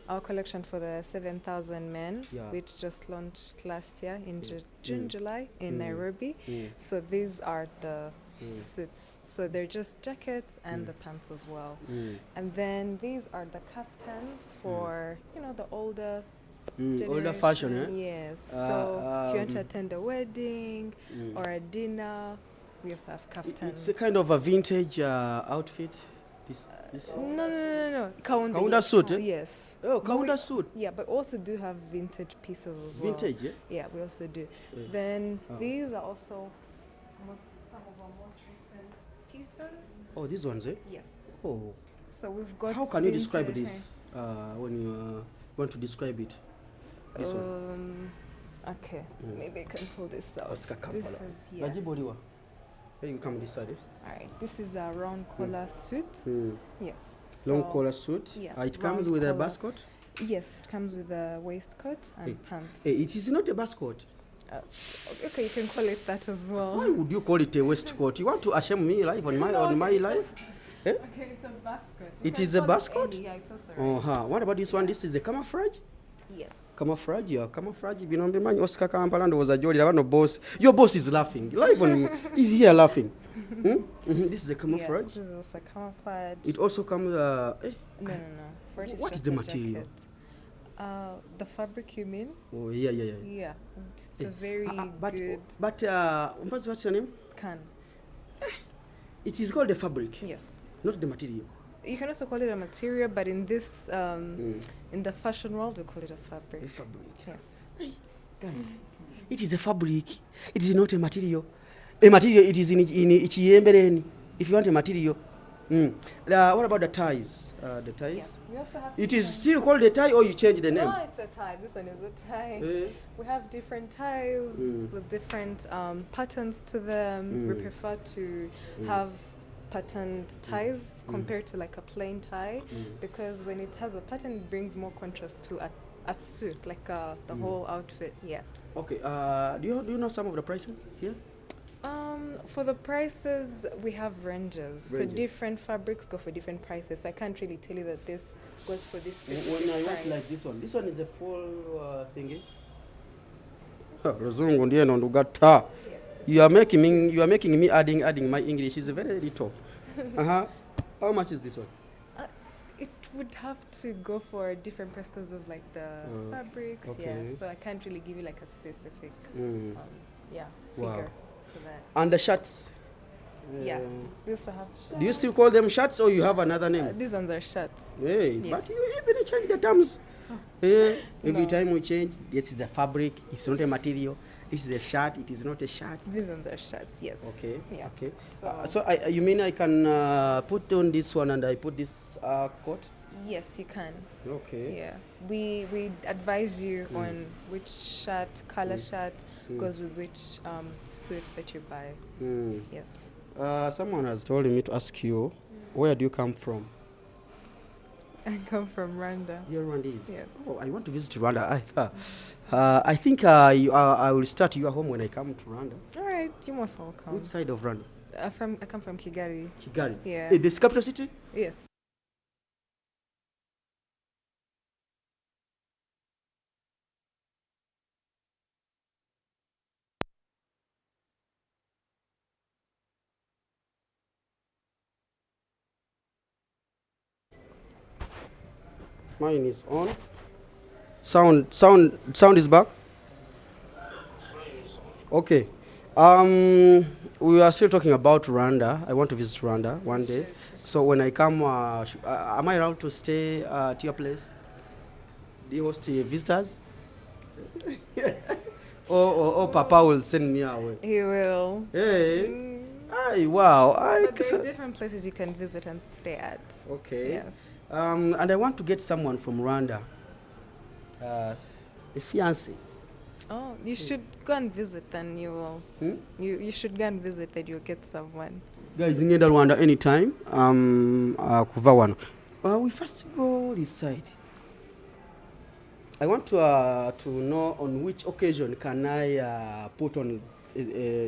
our collection for the 7,000 men, Yeah. which just launched last year in June, July in Nairobi. So these are the suits. So they're just jackets and the pants as well. And then these are the kaftans for, you know, the older older fashion, eh? Yes. So if you want to attend a wedding or a dinner, we also have kaftans. It's a kind of a vintage outfit. This No. Kaunda suit, eh? Yes. Oh, Kaunda suit. Yeah, but also do have vintage pieces as well. Vintage, yeah? Yeah, we also do. Then these are also some of our most recent pieces. Oh, these ones, eh? Yes. Oh. So we've got. How can you describe vintage, this when you want to describe it? This one. Okay, maybe I can pull this out. Oscar This Kampala. is here. Here you come this side. Eh? All right, this is a round collar suit. Yes. Long So, collar suit. Yeah. It comes round with a collar. basket. Yes, it comes with a waistcoat and pants. It is not a basket. Okay, you can call it that as well. Why would you call it a waistcoat? You want to ashame me life on my life? Eh? Okay, it's a basket. It is a basket? Yeah, it's also right. What about this one? This is a camouflage? Yes. Camouflage, yeah. Camouflage. Binombe man Oscar Kampala was a jolly. No boss. Your boss is laughing. Live on me. He's here laughing. This is a camouflage. Yeah, this is also camouflage. It also comes. No. For it, What is just the a material? Jacket. The fabric, you mean? Oh yeah. Yeah, it's a very good. But what's your name? Can. It is called the fabric. Yes. Not the material. You can also call it a material, but in this, in the fashion world, we call it a fabric. A fabric. Yes. Guys, it is a fabric. It is not a material. A material, it is in Ichiyembereni. If you want a material. What about the ties? The ties? Yeah. We also have. It is still called a tie, or you change the name? No, it's a tie. This one is a tie. We have different ties with different patterns to them. We prefer to have patterned ties compared to like a plain tie, because when it has a pattern, it brings more contrast to a suit, like the whole outfit. Yeah. Okay. Do you know some of the prices here? For the prices, we have ranges. So different fabrics go for different prices. So I can't really tell you that this goes for this specific When I price. want like this one is a full thingy. Rozungu ndiye nondugata. You are making me adding my English is very little. How much is this one? It would have to go for different price because of like the fabrics. Okay. Yeah. So I can't really give you like a specific figure to that. And the shirts? Yeah. We also have shirts. Do you still call them shirts, or you have another name? These ones are shirts. Hey, Yes. but you even change the terms. Every time we change, this is a fabric, it's not a material. This is a shirt, it is not a shirt. These ones are shirts, yes. Okay. Yeah. Okay. So, You mean I can put on this one and I put this coat? yes, you can. Okay. Yeah. We advise you on which shirt, color shirt goes with which suit that you buy. Yes. Someone has told me to ask you, where do you come from? I come from Rwanda. You're Rwandese? Yes. Oh, I want to visit Rwanda. I think I will start your home when I come to Rwanda. All right, you're most welcome. Which side of Rwanda? I come from Kigali. Kigali? Yeah. This capital city? Yes. Mine is on. Sound is back. Okay. We are still talking about Rwanda. I want to visit Rwanda one day. So when I come, am I allowed to stay at your place? Do you host visitors? or Papa will send me away. He will. Hey. Ay, wow. But there are different places you can visit and stay at. Okay. Yes. And I want to get someone from Rwanda. A fiancé. Oh, you should go and visit, then you will. You should go and visit, then you'll get someone. Guys, ngenda Rwanda anytime. Kuva wano. We first go this side. I want to know on which occasion can I put on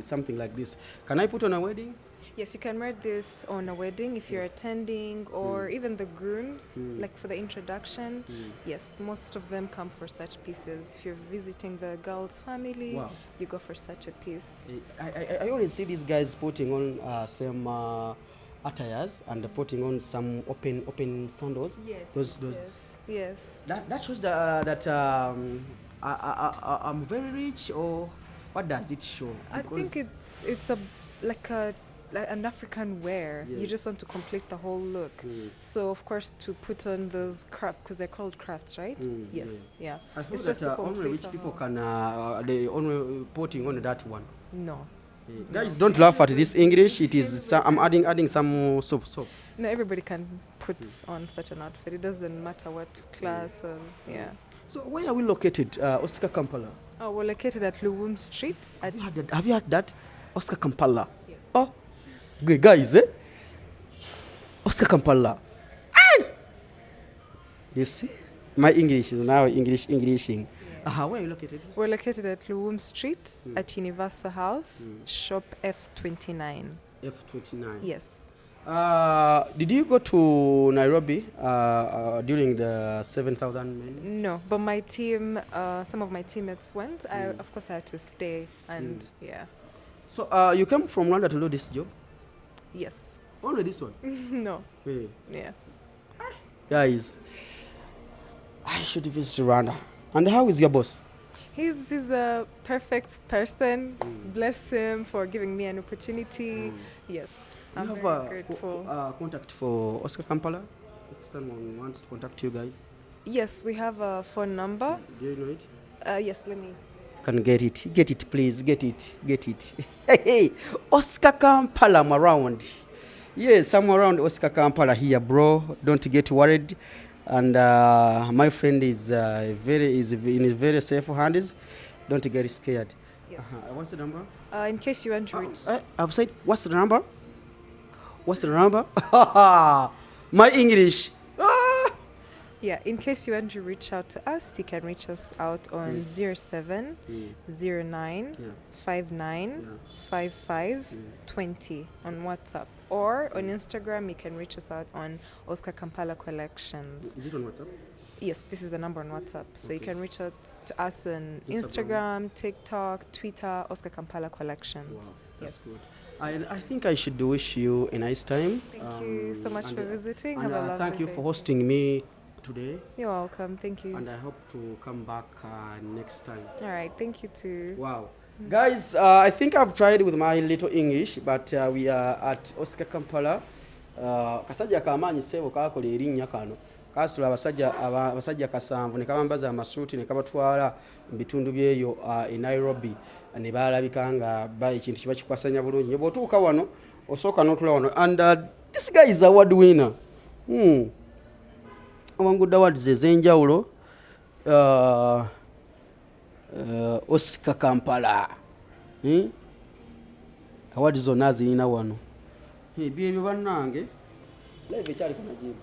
something like this. Can I put on a wedding? Yes, you can wear this on a wedding if you're attending, or even the grooms, like for the introduction. Yes, most of them come for such pieces. If you're visiting the girl's family, you go for such a piece. I always see these guys putting on some attires and putting on some open sandals. Yes. Yes. That shows that I'm very rich, or what does it show? I think it's an African wear. You just want to complete the whole look. So of course to put on those crafts, because they're called crafts, right? Yes. Yeah. I thought that only rich people can they only putting on that one. No. Guys, don't laugh at this English. It is I'm adding some soap. No, everybody can put on such an outfit. It doesn't matter what class. So where are we located, Oscar Kampala? Oh, we're located at Luwum Street. Have you heard that? Oscar Kampala. Yes. Oh, good guys, eh? Oscar Kampala. You see, my English is now Englishing. Where are you located? We're located at Luwum Street at Universal House, shop F29. F29. Yes. Did you go to Nairobi during the 7,000 men? No, but my team, some of my teammates went. Of course, I had to stay, and yeah. So you came from Rwanda to do this job? Yes. Only this one? No. Hey. Yeah. Guys, I should visit Rwanda. And how is your boss? He's a perfect person. Bless him for giving me an opportunity. Yes. I'm very grateful. Contact for Oscar Kampala if someone wants to contact you guys? Yes, we have a phone number. Do you know it? Yes, let me. Can get it, please. Get it. Hey, Oscar Kampala, I'm around. Yes, I'm around Oscar Kampala here, bro. Don't get worried. And my friend is in very safe hands. Don't get scared. Yes. What's the number? In case you want to reach. I've said, what's the number? What's the number? My English. Yeah, in case you want to reach out to us, you can reach us out on 07 09 59 55 20 on WhatsApp. Or on Instagram, you can reach us out on Oscar Kampala Collections. Is it on WhatsApp? Yes, this is the number on WhatsApp. So you can reach out to us on Instagram, TikTok, Twitter, Oscar Kampala Collections. Wow, that's good. I think I should wish you a nice time. Thank you so much for visiting. And Have a lovely thank you day. for hosting me today. You're welcome. Thank you. And I hope to come back next time. All right. Thank you too. Wow. Guys, I think I've tried with my little English, but we are at Oscar Kampala. Kasajja kamanyi sebo kakola erinnya kano. Kasula abasajja kasanvu ne kabambaza amasuuti ne kabatwala mu bitundu byeyo e Nairobi ne balabika nga ekintu kiba kikwasanya bulungi. Bw'otuuka wano osooka n'otula wano. And this guy is award winner. Awangudde awards ez'enjawulo. Oscar Kampala. Awards zonna zirina wano. Byebyo bannange. Live ekyali kunajibu.